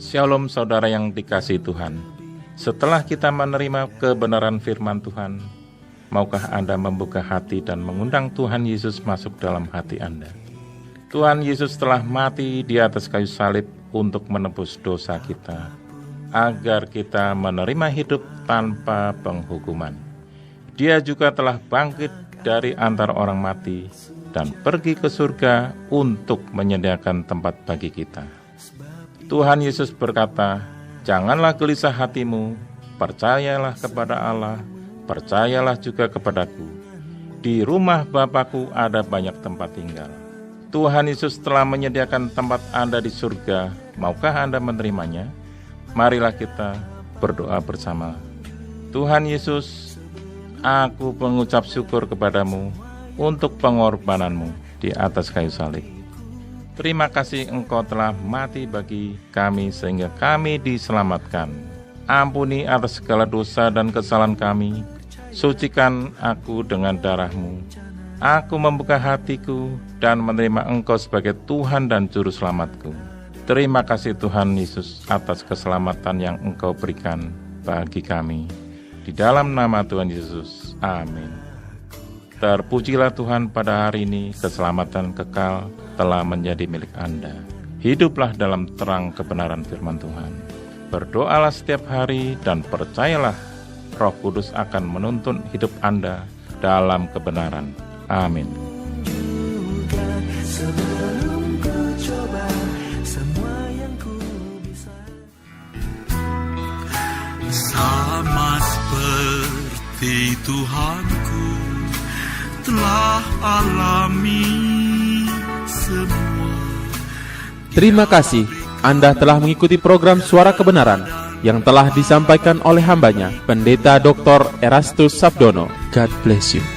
Shalom saudara yang dikasihi Tuhan. Setelah kita menerima kebenaran firman Tuhan, maukah Anda membuka hati dan mengundang Tuhan Yesus masuk dalam hati Anda? Tuhan Yesus telah mati di atas kayu salib untuk menebus dosa kita, agar kita menerima hidup tanpa penghukuman. Dia juga telah bangkit dari antara orang mati dan pergi ke surga untuk menyediakan tempat bagi kita. Tuhan Yesus berkata, janganlah gelisah hatimu, percayalah kepada Allah, percayalah juga kepadaku. Di rumah Bapakku ada banyak tempat tinggal. Tuhan Yesus telah menyediakan tempat Anda di surga. Maukah Anda menerimanya? Marilah kita berdoa bersama. Tuhan Yesus, aku mengucap syukur kepadamu untuk pengorbananmu di atas kayu salib. Terima kasih Engkau telah mati bagi kami sehingga kami diselamatkan. Ampuni atas segala dosa dan kesalahan kami. Sucikan aku dengan darah-Mu. Aku membuka hatiku dan menerima Engkau sebagai Tuhan dan Juru Selamatku. Terima kasih Tuhan Yesus atas keselamatan yang Engkau berikan bagi kami. Di dalam nama Tuhan Yesus, amin. Terpujilah Tuhan pada hari ini, keselamatan kekal telah menjadi milik Anda. Hiduplah dalam terang kebenaran firman Tuhan. Berdoalah setiap hari dan percayalah Roh Kudus akan menuntun hidup Anda dalam kebenaran. Amin. Sebelum ku coba semua yang ku bisa. Sama seperti Tuhanku telah alami semua. Terima kasih Anda telah mengikuti program Suara Kebenaran yang telah disampaikan oleh hambanya, Pendeta Dr. Erastus Sabdono. God bless you.